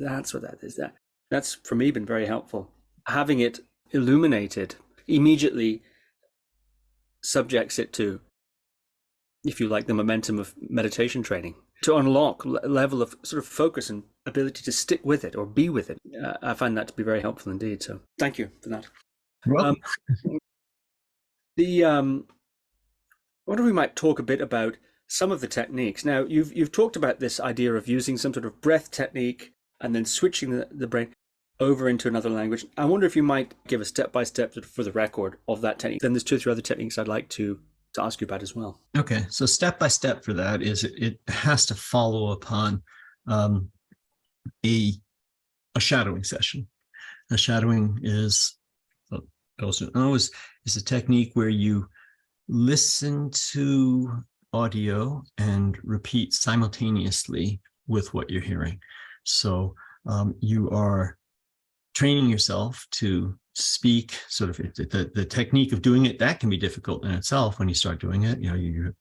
That's for me been very helpful. Having it illuminated immediately subjects it to, if you like, the momentum of meditation training, to unlock a level of sort of focus and ability to stick with it or be with it. I find that to be very helpful indeed. So thank you for that. Well, what if we might talk a bit about some of the techniques? Now, you've talked about this idea of using some sort of breath technique and then switching the brain over into another language. I wonder if you might give a step-by-step for the record of that technique. Then there's 2 or 3 other techniques I'd like to ask you about as well. Okay, so step-by-step for that is it has to follow upon a shadowing session. A shadowing is a technique where you listen to audio and repeat simultaneously with what you're hearing. So you are training yourself to speak, sort of the technique of doing it, that can be difficult in itself when you start doing it.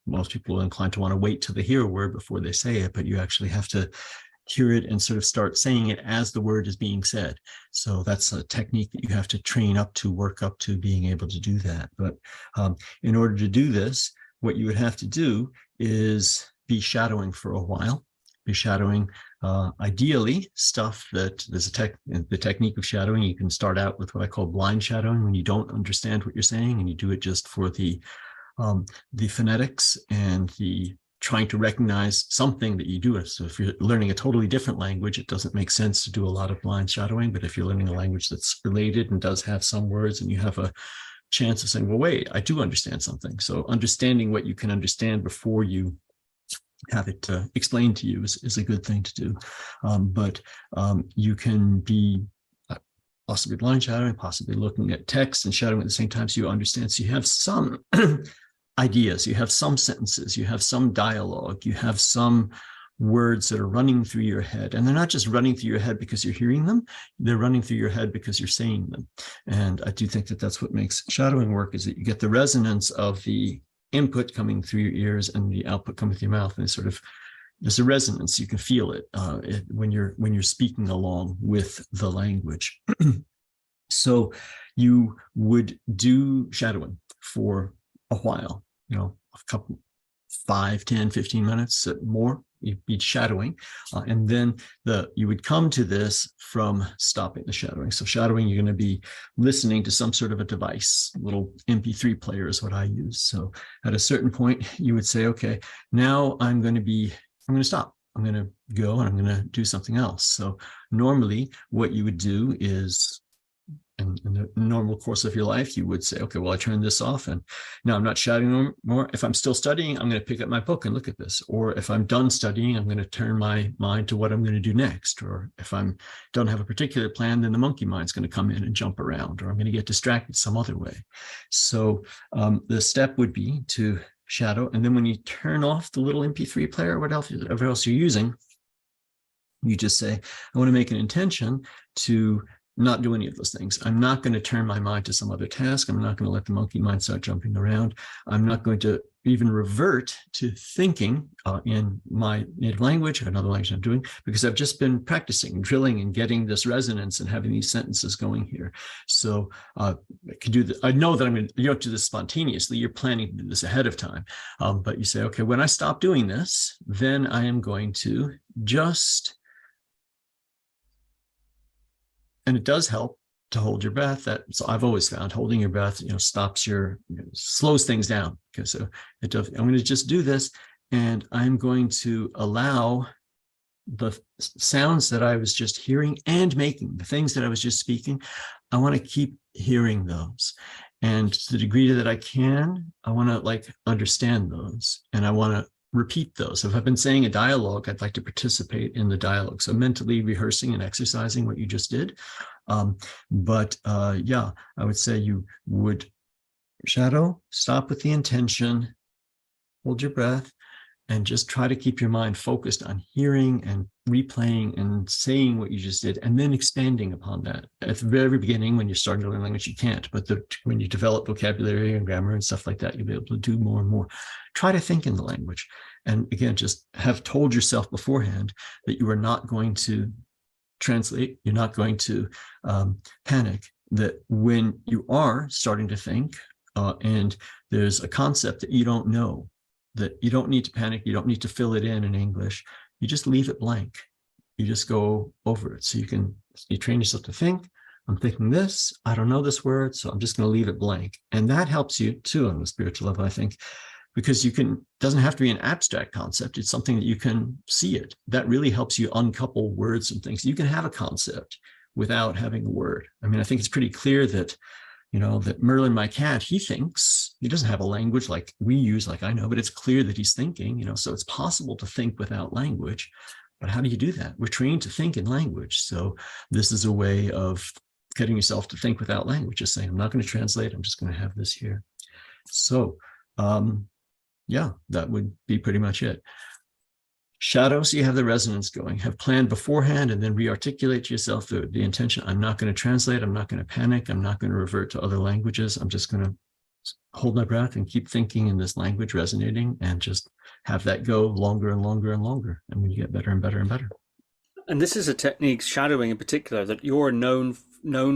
Most people are inclined to want to wait till they hear a word before they say it, but you actually have to hear it and sort of start saying it as the word is being said. So that's a technique that you have to train up to, work up to being able to do that. But in order to do this, what you would have to do is be shadowing for a while. be shadowing. Ideally, stuff that there's the technique of shadowing. You can start out with what I call blind shadowing, when you don't understand what you're saying, and you do it just for the phonetics and the trying to recognize something that you do. So if you're learning a totally different language, it doesn't make sense to do a lot of blind shadowing. But if you're learning a language that's related and does have some words, and you have a chance of saying, well, wait, I do understand something. So understanding what you can understand before you have it explained to you is a good thing to do. But you can be possibly blind shadowing, possibly looking at text and shadowing at the same time, so you understand. So you have some ideas, you have some sentences, you have some dialogue, you have some words that are running through your head. And they're not just running through your head because you're hearing them, they're running through your head because you're saying them. And I do think that that's what makes shadowing work, is that you get the resonance of the input coming through your ears and the output coming through your mouth. And there's a resonance, you can feel it, when you're speaking along with the language. So you would do shadowing for a while, a couple, 5, 10, 15 minutes more. You'd be shadowing, and then you would come to this from stopping the shadowing. So shadowing, you're going to be listening to some sort of a device. Little MP3 player is what I use. So at a certain point, you would say, okay, now I'm going to stop. I'm going to go and I'm going to do something else. So normally what you would do is, in the normal course of your life, you would say, okay, well, I turned this off and now I'm not shadowing more. If I'm still studying, I'm going to pick up my book and look at this. Or if I'm done studying, I'm going to turn my mind to what I'm going to do next. Or if don't have a particular plan, then the monkey mind's going to come in and jump around, or I'm going to get distracted some other way. So the step would be to shadow. And then when you turn off the little MP3 player, whatever else you're using, you just say, I want to make an intention to not do any of those things. I'm not going to turn my mind to some other task. I'm not going to let the monkey mind start jumping around. I'm not going to even revert to thinking in my native language or another language I'm doing, because I've just been practicing, drilling, and getting this resonance and having these sentences going here. So I can do that. I know that you don't do this spontaneously. You're planning to do this ahead of time. But you say, okay, when I stop doing this, then I am going to just, and it does help to hold your breath. So I've always found holding your breath, slows things down, because it does. I'm going to just do this, and I'm going to allow the sounds that I was just hearing and making, the things that I was just speaking. I want to keep hearing those, and to the degree that I can, I want to understand those, and I want to repeat those. So if I've been saying a dialogue, I'd like to participate in the dialogue. So mentally rehearsing and exercising what you just did. I would say you would shadow, stop with the intention, hold your breath, and just try to keep your mind focused on hearing and replaying and saying what you just did, and then expanding upon that. At the very beginning, when you're starting to learn language, you can't, but when you develop vocabulary and grammar and stuff like that, you'll be able to do more and more. Try to think in the language. And again, just have told yourself beforehand that you are not going to translate, you're not going to panic, that when you are starting to think and there's a concept that you don't know, that you don't need to panic, you don't need to fill it in English, you just leave it blank. You just go over it. So you train yourself to think, I'm thinking this, I don't know this word, so I'm just going to leave it blank. And that helps you too on the spiritual level, I think, because doesn't have to be an abstract concept. It's something that you can see it. That really helps you uncouple words and things. You can have a concept without having a word. I mean, I think it's pretty clear that, that Merlin, my cat, he thinks. He doesn't have a language like we use, like I know, but it's clear that he's thinking, so it's possible to think without language. But how do you do that? We're trained to think in language. So this is a way of getting yourself to think without language, just saying, I'm not going to translate, I'm just going to have this here. So, that would be pretty much it. Shadow, so you have the resonance going, have planned beforehand, and then re-articulate to yourself the intention. I'm not going to translate, I'm not going to panic, I'm not going to revert to other languages. I'm just going to hold my breath and keep thinking in this language, resonating, and just have that go longer and longer and longer. And when you get better and better and better. And this is a technique, shadowing in particular, that you're known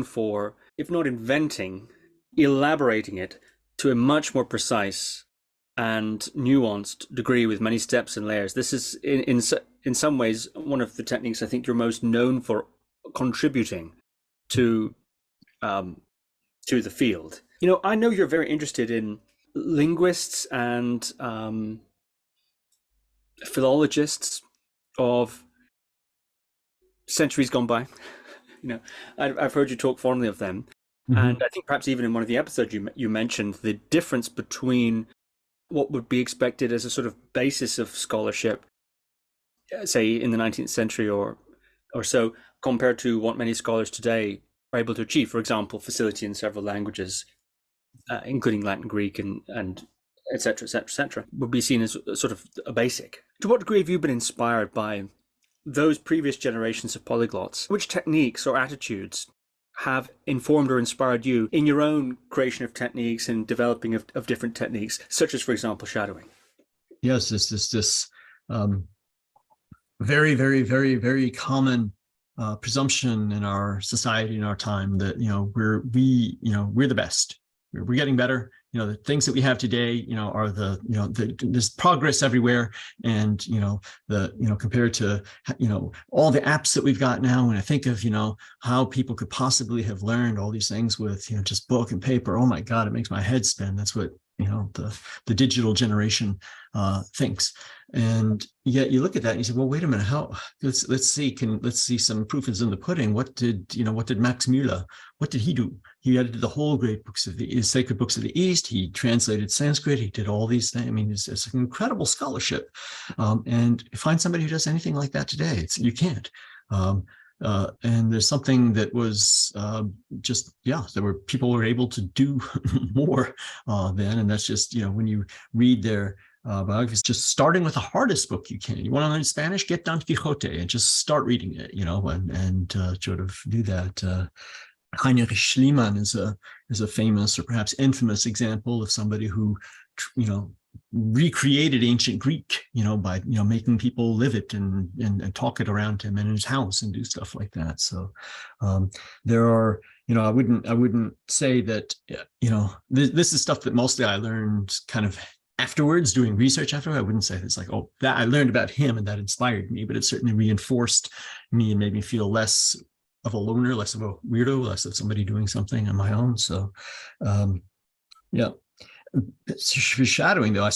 for, if not inventing, elaborating it to a much more precise and nuanced degree with many steps and layers. This is in some ways, one of the techniques I think you're most known for contributing to the field. I know you're very interested in linguists and philologists of centuries gone by. I've heard you talk fondly of them. Mm-hmm. And I think perhaps even in one of the episodes you mentioned the difference between what would be expected as a sort of basis of scholarship, say in the 19th century or so, compared to what many scholars today are able to achieve. For example, facility in several languages, including Latin, Greek, and et cetera, et cetera, et cetera, would be seen as sort of a basic. To what degree have you been inspired by those previous generations of polyglots? Which techniques or attitudes have informed or inspired you in your own creation of techniques and developing of different techniques, such as, for example, shadowing? Yes, this very, very, very, very common presumption in our society, in our time, that we're the best. We're getting better. The things that we have today, are there's progress everywhere, and compared to all the apps that we've got now. When I think of how people could possibly have learned all these things with just book and paper, oh my God, it makes my head spin. That's what the digital generation thinks. And yet you look at that and you say, well, wait a minute, let's see some proof is in the pudding. What did Max Müller, what did he do? He edited the whole great books of the sacred books of the East. He translated Sanskrit. He did all these things. I mean, it's an incredible scholarship. And find somebody who does anything like that today. You can't. And there's something that was there were people who were able to do more then. And that's just, when you read their biographies, just starting with the hardest book you can. You want to learn Spanish, get Don Quixote and just start reading it, and sort of do that. Heinrich Schliemann is a famous or perhaps infamous example of somebody who, recreated ancient Greek, by making people live it and talk it around him in his house and do stuff like that. So there are, I wouldn't say that this is stuff that mostly I learned kind of afterwards, doing research afterwards. I wouldn't say it's like, oh, that I learned about him and that inspired me, but it certainly reinforced me and made me feel less of a loner, less of a weirdo, less of somebody doing something on my own. So yeah. For shadowing, though, I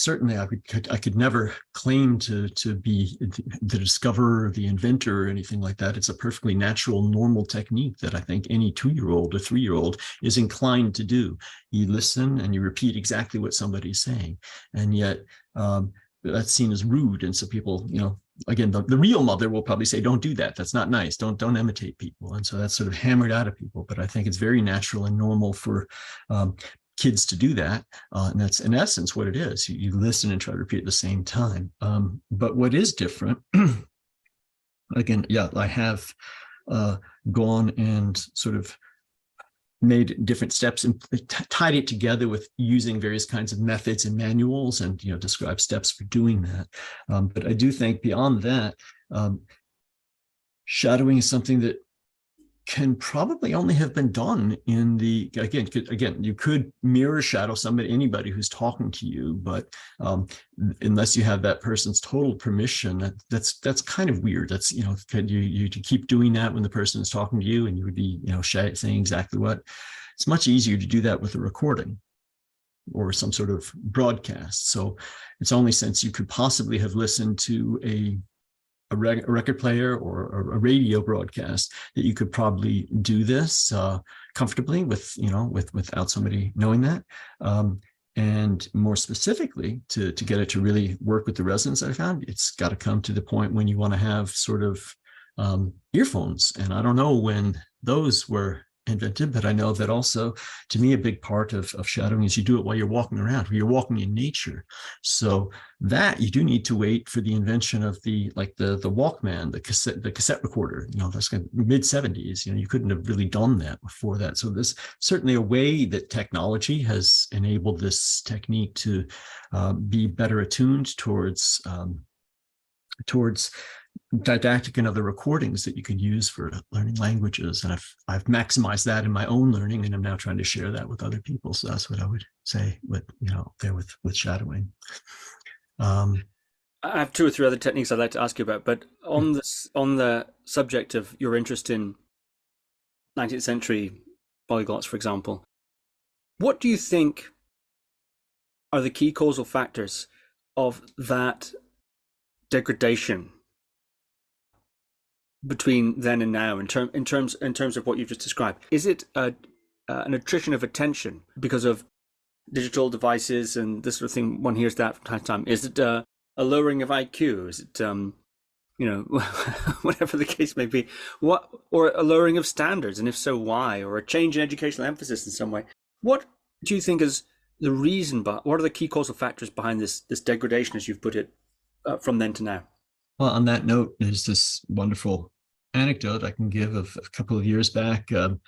could never claim to be the discoverer, the inventor, or anything like that. It's a perfectly natural, normal technique that I think any 2-year-old or 3-year-old is inclined to do. You listen and you repeat exactly what somebody's saying, and yet that's seen as rude. And so people, again, the real mother will probably say, "Don't do that. That's not nice. Don't imitate people." And so that's sort of hammered out of people. But I think it's very natural and normal for kids to do that, and that's in essence what it is. You listen and try to repeat at the same time. But what is different, again, I have gone and sort of made different steps and tied it together with using various kinds of methods and manuals, and describe steps for doing that. But I do think beyond that, shadowing is something that can probably only have been done in again, you could mirror shadow anybody who's talking to you, but unless you have that person's total permission, that's kind of weird. That's, can you to keep doing that when the person is talking to you and you would be, saying exactly what. It's much easier to do that with a recording or some sort of broadcast. So it's only since you could possibly have listened to a record player or a radio broadcast that you could probably do this comfortably without somebody knowing that. And more specifically, to get it to really work with the resonance I found, it's got to come to the point when you want to have sort of earphones. And I don't know when those were invented, but I know that also, to me, a big part of shadowing is you do it while you're walking around, where you're walking in nature. So that you do need to wait for the invention of the Walkman, the cassette recorder. That's mid 70s. You couldn't have really done that before that. So there's certainly a way that technology has enabled this technique to be better attuned towards didactic and other recordings that you can use for learning languages. And I've maximized that in my own learning, and I'm now trying to share that with other people. So that's what I would say with shadowing. I have two or three other techniques I'd like to ask you about, but on the subject of your interest in 19th century polyglots, for example, what do you think are the key causal factors of that degradation between then and now in terms of what you've just described? Is it an attrition of attention because of digital devices and this sort of thing? One hears that from time to time. Is it a lowering of IQ? Is it whatever the case may be, or a lowering of standards, and if so, why? Or a change in educational emphasis in some way? What do you think is the reason? But what are the key causal factors behind this degradation, as you've put it, from then to now? Well, on that note, there's this wonderful anecdote I can give of a couple of years back. Who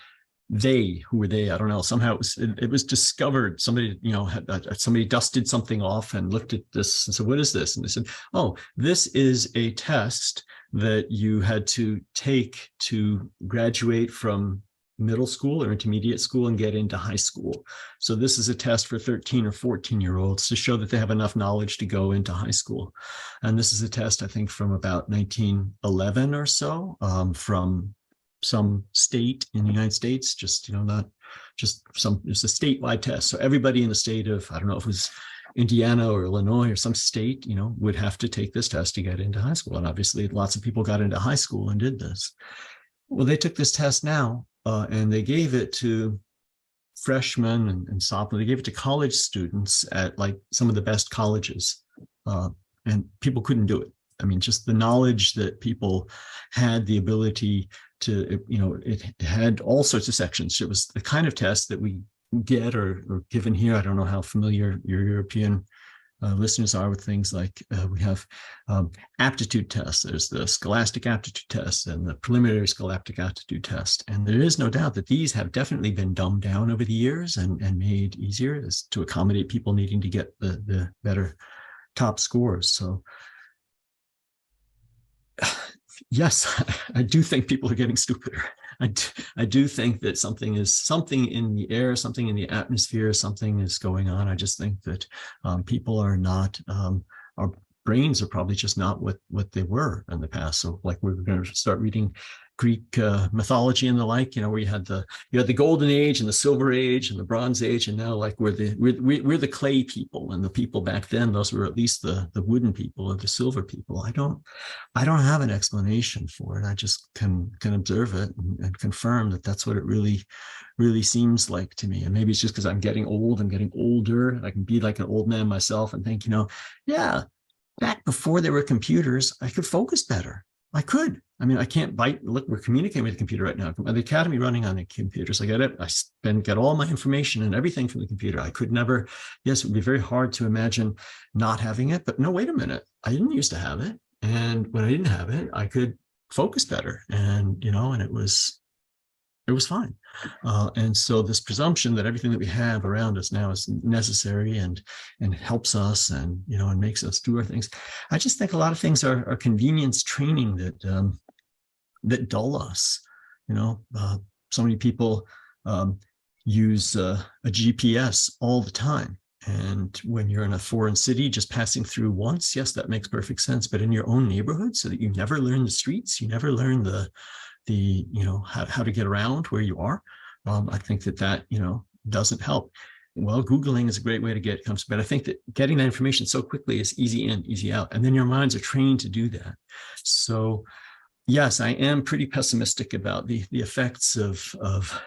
were they? I don't know. Somehow it was discovered. Somebody, somebody dusted something off and looked at this and said, "What is this?" And they said, "Oh, this is a test that you had to take to graduate from middle school or intermediate school and get into high school. So this is a test for 13 or 14-year-olds to show that they have enough knowledge to go into high school." And this is a test, I think, from about 1911 or so, from some state in the United States, just, not just some, it's a statewide test. So everybody in the state of, I don't know if it was Indiana or Illinois or some state, would have to take this test to get into high school. And obviously lots of people got into high school and did this. Well, they took this test now and they gave it to freshmen and sophomore. They gave it to college students at like some of the best colleges, and people couldn't do it. I mean, just the knowledge that people had, the ability to, it had all sorts of sections. It was the kind of test that we get or given here. I don't know how familiar your European listeners are with things like we have aptitude tests. There's the scholastic aptitude test and the preliminary scholastic aptitude test. And there is no doubt that these have definitely been dumbed down over the years and made easier to accommodate people needing to get the better top scores. So yes, I do think people are getting stupider. I do think that something in the air, something in the atmosphere, something is going on. I just think that people are not, our brains are probably just not what they were in the past. So like we're going to start reading Greek mythology and the like, where you had the golden age and the silver age and the bronze age, and now like we're the clay people, and the people back then, those were at least the wooden people or the silver people. I don't have an explanation for it. I just can observe it and confirm that that's what it really seems like to me. And maybe it's just because I'm getting old, I'm getting older. I can be like an old man myself and think, yeah, back before there were computers, I could focus better. I could. I mean, I can't look, we're communicating with the computer right now. The academy running on the computers. I get it. I get all my information and everything from the computer. I could never, yes, it would be very hard to imagine not having it, but no, wait a minute. I didn't used to have it. And when I didn't have it, I could focus better. And, and it was fine. And so this presumption that everything that we have around us now is necessary and helps us and, and makes us do our things. I just think a lot of things are convenience training that dull us. So many people use a GPS all the time. And when you're in a foreign city, just passing through once, yes, that makes perfect sense. But in your own neighborhood, so that you never learn the streets, you never learn how to get around where you are. I think that doesn't help. Well, Googling is a great way to get comes, but I think that getting that information so quickly is easy in, easy out. And then your minds are trained to do that. So yes, I am pretty pessimistic about the effects of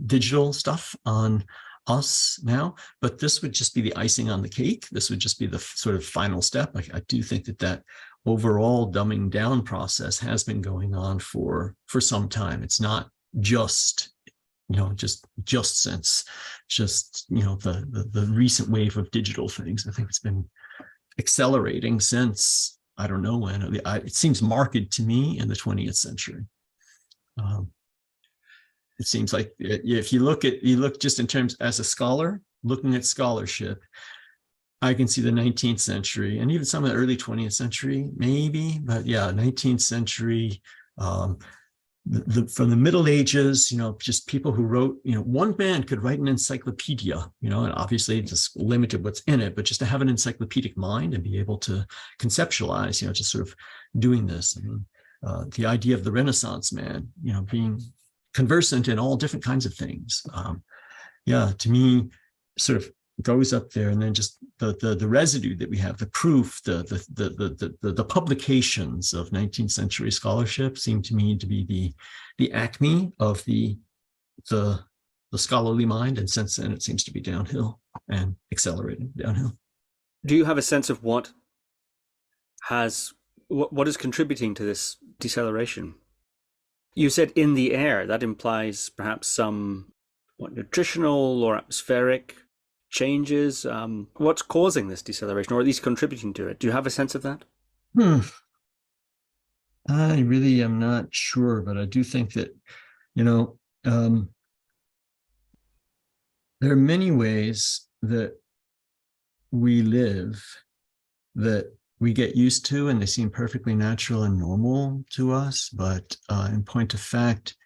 digital stuff on us now, but this would just be the icing on the cake. This would just be the sort of final step. I do think that overall dumbing down process has been going on for some time. It's not just since the recent wave of digital things. I think it's been accelerating since I don't know when. It seems marked to me in the 20th century. It seems like if you look just in terms as a scholar looking at scholarship, I can see the 19th century and even some of the early 20th century, maybe, but yeah, 19th century from the Middle Ages, just people who wrote, one man could write an encyclopedia, and obviously just limited what's in it, but just to have an encyclopedic mind and be able to conceptualize, just sort of doing this. I mean, the idea of the Renaissance man, being conversant in all different kinds of things. To me, sort of goes up there, and then just the residue that we have, the proof, the publications of 19th century scholarship seem to me to be the acme of the scholarly mind, and since then it seems to be downhill and accelerating downhill. Do you have a sense of what is contributing to this deceleration? You said in the air. That implies perhaps some nutritional or atmospheric changes. What's causing this deceleration, or at least contributing to it? Do you have a sense of that? I really am not sure, but I do think that, there are many ways that we live that we get used to, and they seem perfectly natural and normal to us, but in point of fact,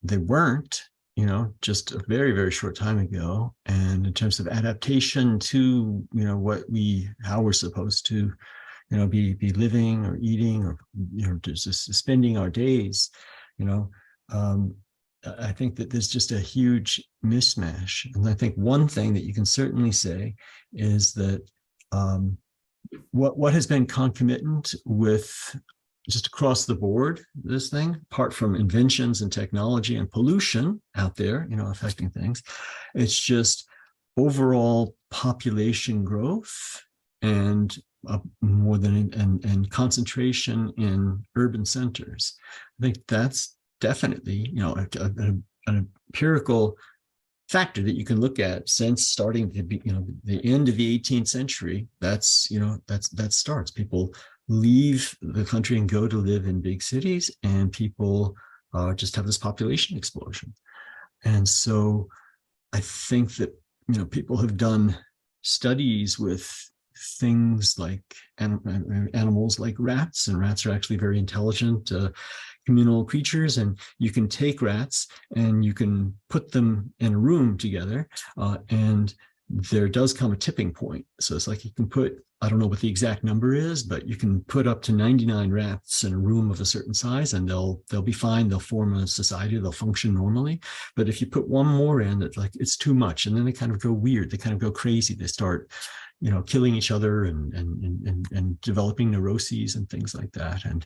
they weren't, just a very, very short time ago. And in terms of adaptation to, how we're supposed to, be living or eating or, just spending our days, I think that there's just a huge mismatch. And I think one thing that you can certainly say is that what has been concomitant with just across the board, this thing, apart from inventions and technology and pollution out there, affecting things, it's just overall population growth and more than and concentration in urban centers. I think that's definitely, an empirical factor that you can look at since starting to be, the end of the 18th century. That starts. People leave the country and go to live in big cities, and people just have this population explosion. And so I think that, people have done studies with things like animals like rats, and rats are actually very intelligent communal creatures, and you can take rats and you can put them in a room together, and there does come a tipping point. So it's like you can put, I don't know what the exact number is, but you can put up to 99 rats in a room of a certain size, and they'll be fine. They'll form a society. They'll function normally. But if you put one more in, it's too much, and then they kind of go weird. They kind of go crazy. They start, killing each other and developing neuroses and things like that. And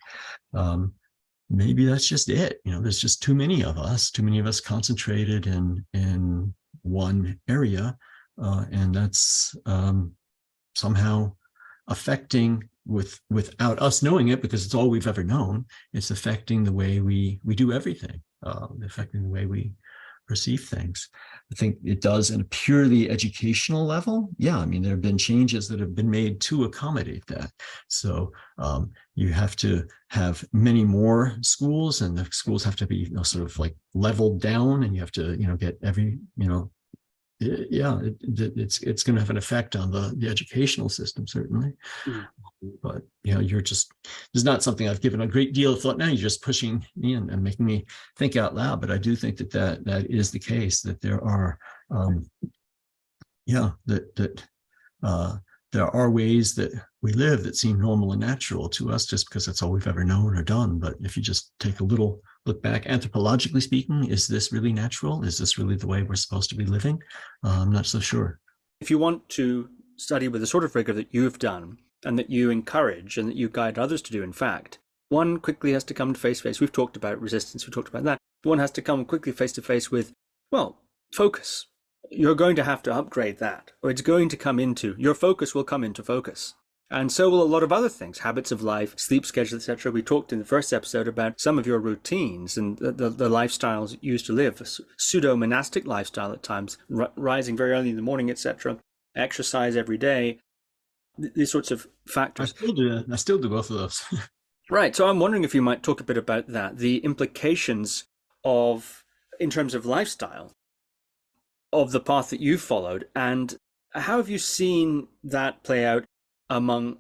maybe that's just it. There's just too many of us concentrated in one area. And that's somehow affecting, without us knowing it, because it's all we've ever known, it's affecting the way we do everything, affecting the way we perceive things. I think it does in a purely educational level. Yeah, I mean, there have been changes that have been made to accommodate that. So you have to have many more schools, and the schools have to be sort of like leveled down, and you have to get every it's going to have an effect on the educational system, certainly. But there's not something I've given a great deal of thought. Now you're just pushing me and making me think out loud. But I do think that is the case, that there are there are ways that we live that seem normal and natural to us just because that's all we've ever known or done. But if you just take a little look back, anthropologically speaking, is this really natural? Is this really the way we're supposed to be living? I'm not so sure. If you want to study with the sort of rigor that you've done, and that you encourage and that you guide others to do, in fact, one quickly has to come to face-to-face. We've talked about resistance. We've talked about that. One has to come quickly face-to-face with, focus. You're going to have to upgrade that, or it's going to come into, your focus will come into focus. And so will a lot of other things, habits of life, sleep schedule, etc. We talked in the first episode about some of your routines and the lifestyles you used to live, a pseudo-monastic lifestyle at times, rising very early in the morning, etc., exercise every day, these sorts of factors. I still do both of those. Right. So I'm wondering if you might talk a bit about that, the implications of, in terms of lifestyle, of the path that you've followed, and how have you seen that play out among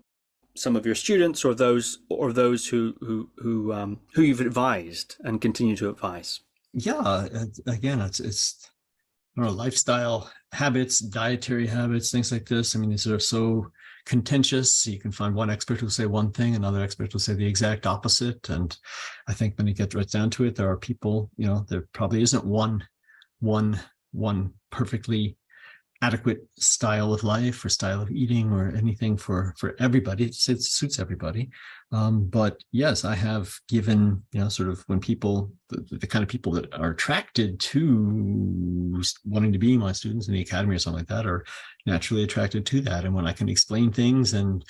some of your students or those who you've advised and continue to advise? Yeah, again, it's lifestyle habits, dietary habits, things like this. I mean, these are so contentious. You can find one expert who'll say one thing, another expert will say the exact opposite. And I think when you get right down to it, there are people, there probably isn't one perfectly adequate style of life or style of eating or anything for everybody. It suits everybody. But yes, I have given, sort of when people, the kind of people that are attracted to wanting to be my students in the academy or something like that are naturally attracted to that. And when I can explain things and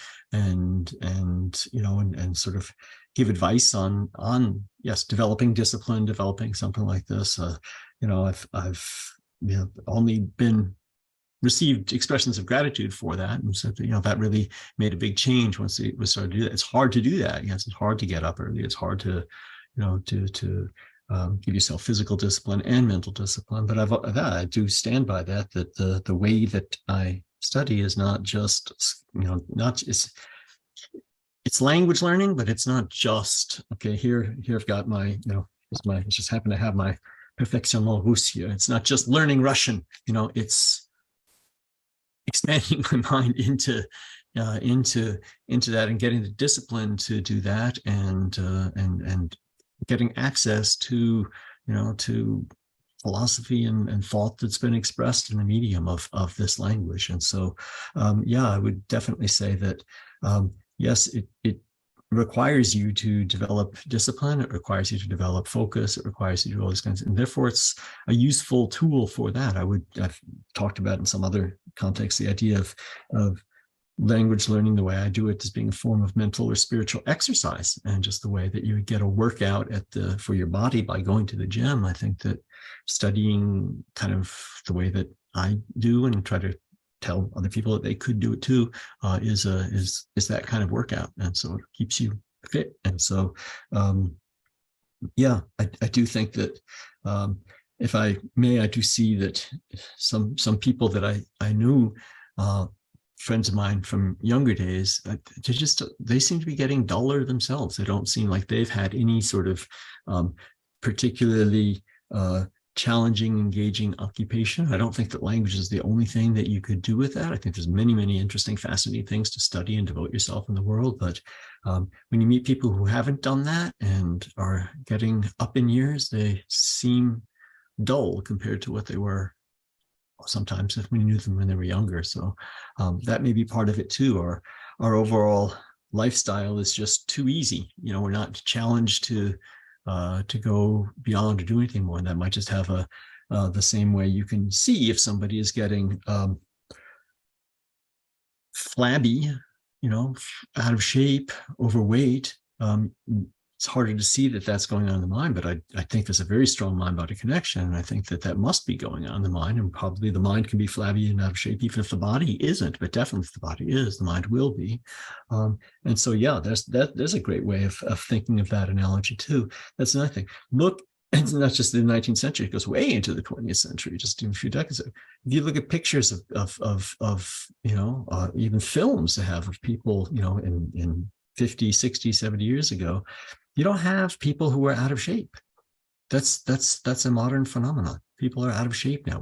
sort of give advice on yes, developing discipline, developing something like this, I've only been received expressions of gratitude for that, and so that really made a big change once it was started to do that. It's hard to do that. Yes, it's hard to get up early. It's hard to give yourself physical discipline and mental discipline. But I do stand by that. That the way that I study is not just it's language learning, but it's not just okay. Here I've got my I just happen to have my perfectionnement russe here. It's not just learning Russian. It's expanding my mind into that and getting the discipline to do that and getting access to philosophy and thought that's been expressed in the medium of this language. And so I would definitely say that yes, it requires you to develop discipline. It requires you to develop focus. It requires you to do all these kinds and therefore it's a useful tool for that. I've talked about in some other context the idea of language learning the way I do it as being a form of mental or spiritual exercise, and just the way that you would get a workout for your body by going to the gym. I think that studying kind of the way that I do and try to tell other people that they could do it too is that kind of workout, and so it keeps you fit. And so I do think that if I may, I do see that some people that I knew, friends of mine from younger days, they seem to be getting duller themselves. They don't seem like they've had any sort of particularly challenging, engaging occupation. I don't think that language is the only thing that you could do with that. I think there's many, many interesting, fascinating things to study and devote yourself in the world. But when you meet people who haven't done that and are getting up in years, they seem dull compared to what they were sometimes when you knew them when they were younger. So that may be part of it too. Or our overall lifestyle is just too easy. We're not challenged to go beyond or do anything more. And that might just have the same way you can see if somebody is getting flabby, out of shape, overweight. It's harder to see that that's going on in the mind, but I think there's a very strong mind-body connection. And I think that must be going on in the mind, and probably the mind can be flabby and out of shape, even if the body isn't, but definitely if the body is, the mind will be. And so, there's a great way of thinking of that analogy too. That's another thing. Look, it's not just the 19th century, it goes way into the 20th century, just a few decades ago. If you look at pictures of even films that have of people, in 50, 60, 70 years ago, you don't have people who are out of shape. That's a modern phenomenon. People are out of shape now.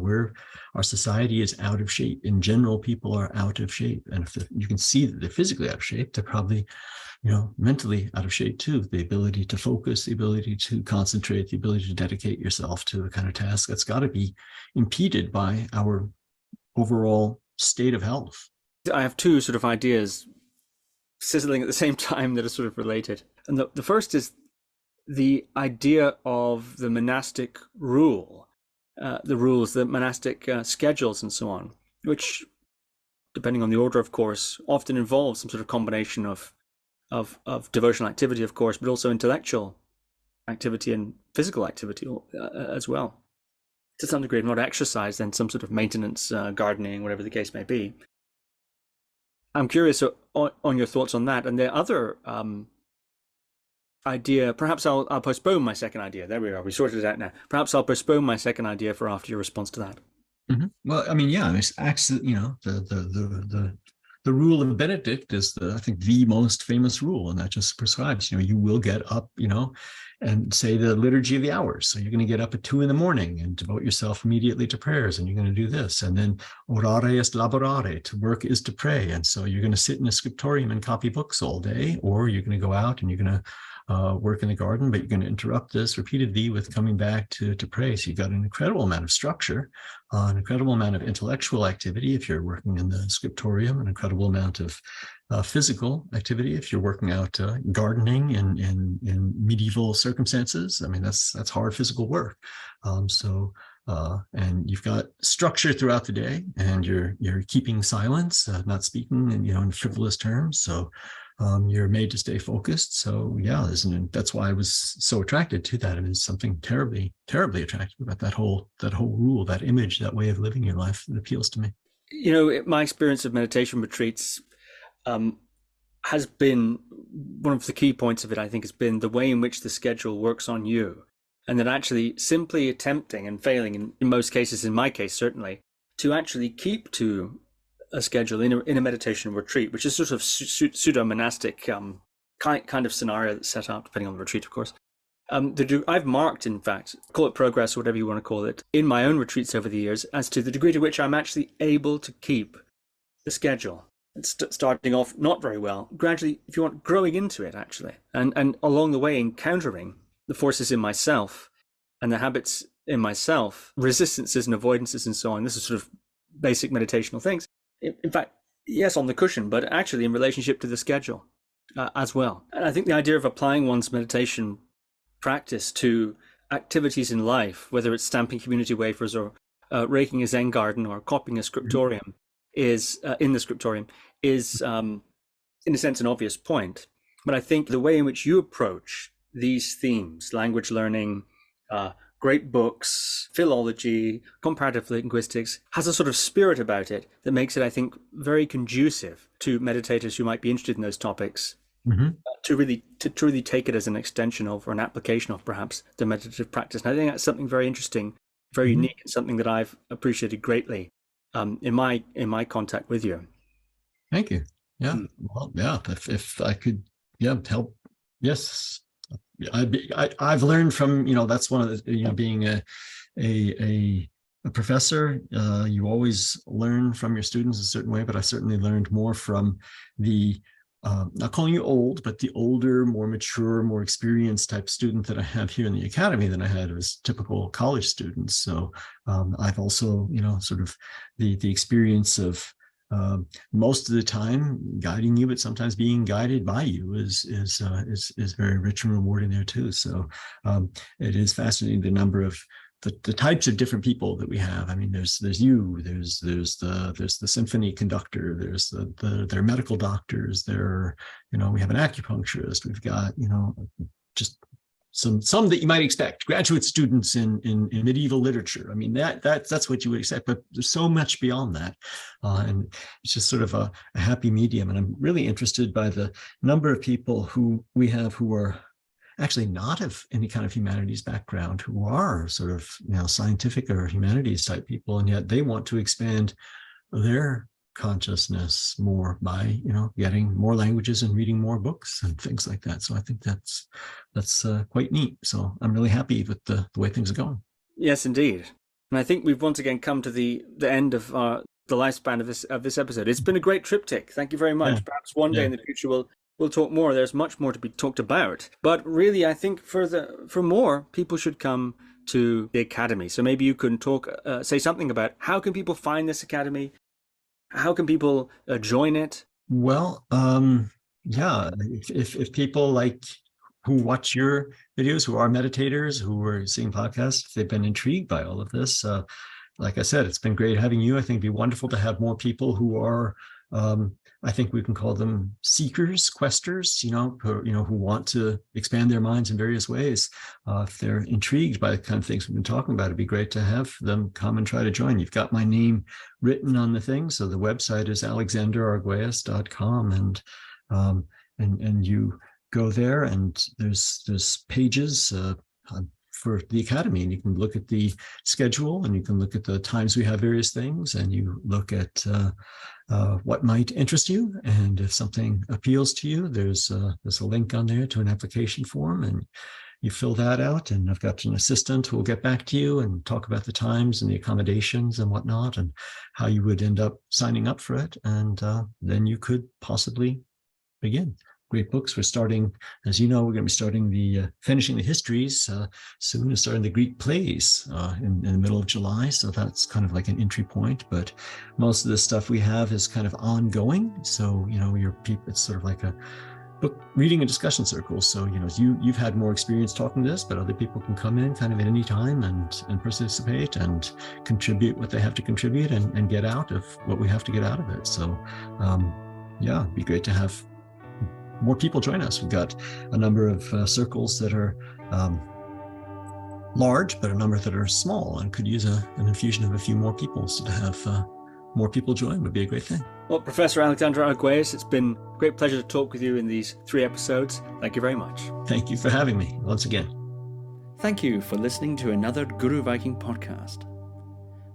Our society is out of shape. In general, people are out of shape. And if you can see that they're physically out of shape, they're probably, mentally out of shape too. The ability to focus, the ability to concentrate, the ability to dedicate yourself to a kind of task that's got to be impeded by our overall state of health. I have two sort of ideas sizzling at the same time that are sort of related. And the first is the idea of the monastic rule, the rules, the monastic schedules and so on, which, depending on the order, of course, often involves some sort of combination of devotional activity, of course, but also intellectual activity and physical activity as well. To some degree, if not exercise, then some sort of maintenance, gardening, whatever the case may be. I'm curious on your thoughts on that. And the other idea, perhaps I'll postpone my second idea. There we are. We sorted it out now. Perhaps I'll postpone my second idea for after your response to that. Mm-hmm. Well, I mean, it's actually, the the Rule of Benedict is I think the most famous rule, and that just prescribes, you will get up, and say the liturgy of the hours. So you're going to get up at 2 a.m. and devote yourself immediately to prayers, and you're going to do this. And then orare est laborare, to work is to pray. And so you're going to sit in a scriptorium and copy books all day, or you're going to go out and you're going to work in the garden, but you're going to interrupt this repeatedly with coming back to pray. So you've got an incredible amount of structure, an incredible amount of intellectual activity if you're working in the scriptorium, an incredible amount of physical activity if you're working out gardening in medieval circumstances. I mean, that's hard physical work. And you've got structure throughout the day, and you're keeping silence, not speaking in frivolous terms. So you're made to stay focused. So yeah, that's why I was so attracted to that. I mean, it's something terribly, terribly attractive about that whole rule, that image, that way of living your life that appeals to me. My experience of meditation retreats has been, one of the key points of it, I think, has been the way in which the schedule works on you. And that actually simply attempting and failing, in most cases, in my case, certainly, to actually keep to a schedule in a meditation retreat, which is sort of pseudo-monastic kind of scenario that's set up, depending on the retreat, of course. I've marked, in fact, call it progress or whatever you want to call it, in my own retreats over the years as to the degree to which I'm actually able to keep the schedule. It's starting off not very well, gradually, if you want, growing into it, actually, and along the way encountering the forces in myself and the habits in myself, resistances and avoidances and so on. This is sort of basic meditational things. In fact, yes, on the cushion, but actually in relationship to the schedule as well. And I think the idea of applying one's meditation practice to activities in life, whether it's stamping community wafers or raking a Zen garden or copying a scriptorium, is in the scriptorium, is in a sense an obvious point. But I think the way in which you approach these themes, language learning, great books, philology, comparative linguistics, has a sort of spirit about it that makes it, I think, very conducive to meditators who might be interested in those topics, to really take it as an extension of, or an application of, perhaps, the meditative practice. And I think that's something very interesting, very unique, and something that I've appreciated greatly in my contact with you. Thank you. Yeah. Well, yeah. If I could, help. Yes. I've learned from, that's one of the, being a professor, you always learn from your students a certain way, but I certainly learned more from the, not calling you old, but the older, more mature, more experienced type student that I have here in the academy than I had as typical college students. So I've also, sort of the experience of most of the time guiding you, but sometimes being guided by you is very rich and rewarding there too. So it is fascinating, the number of the types of different people that we have. I mean, there's you, there's the symphony conductor, there's there are medical doctors, there, we have an acupuncturist, we've got, just some that you might expect, graduate students in medieval literature. I mean, that's what you would expect, but there's so much beyond that. And it's just sort of a happy medium. And I'm really interested by the number of people who we have who are actually not of any kind of humanities background, who are sort of, scientific or humanities type people, and yet they want to expand their consciousness more by, getting more languages and reading more books and things like that. So I think that's quite neat. So I'm really happy with the way things are going. Yes, indeed. And I think we've once again come to the end of the lifespan of this episode. It's been a great triptych. Thank you very much. Yeah. Perhaps one day in the future we'll talk more. There's much more to be talked about. But really, I think for more, people should come to the Academy. So maybe you can say something about how can people find this Academy? How can people join it? Well, if people who watch your videos, who are meditators, who are seeing podcasts, if they've been intrigued by all of this, like I said, it's been great having you. I think it'd be wonderful to have more people who are, I think we can call them seekers, questers, who want to expand their minds in various ways. If they're intrigued by the kind of things we've been talking about, it'd be great to have them come and try to join. You've got my name written on the thing. So the website is alexanderarguelles.com, and you go there, and there's pages, for the Academy, and you can look at the schedule, and you can look at the times we have various things, and you look at what might interest you. And if something appeals to you, there's a link on there to an application form, and you fill that out, and I've got an assistant who will get back to you and talk about the times and the accommodations and whatnot, and how you would end up signing up for it. And then you could possibly begin. Great books. We're starting, as you know, we're going to be starting finishing the histories soon, and starting the Greek plays in the middle of July. So that's kind of like an entry point. But most of the stuff we have is kind of ongoing. So, it's sort of like a book reading and discussion circle. So, you've had more experience talking to this, but other people can come in kind of at any time and participate and contribute what they have to contribute and get out of what we have to get out of it. So, it'd be great to have more people join us. We've got a number of circles that are large, but a number that are small and could use an infusion of a few more people. So to have more people join would be a great thing. Well, Professor Alexander Arguelles, it's been a great pleasure to talk with you in these 3 episodes. Thank you very much. Thank you for having me once again. Thank you for listening to another Guru Viking podcast.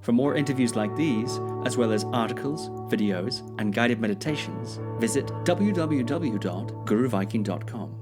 For more interviews like these, as well as articles, videos, and guided meditations, visit www.guruviking.com.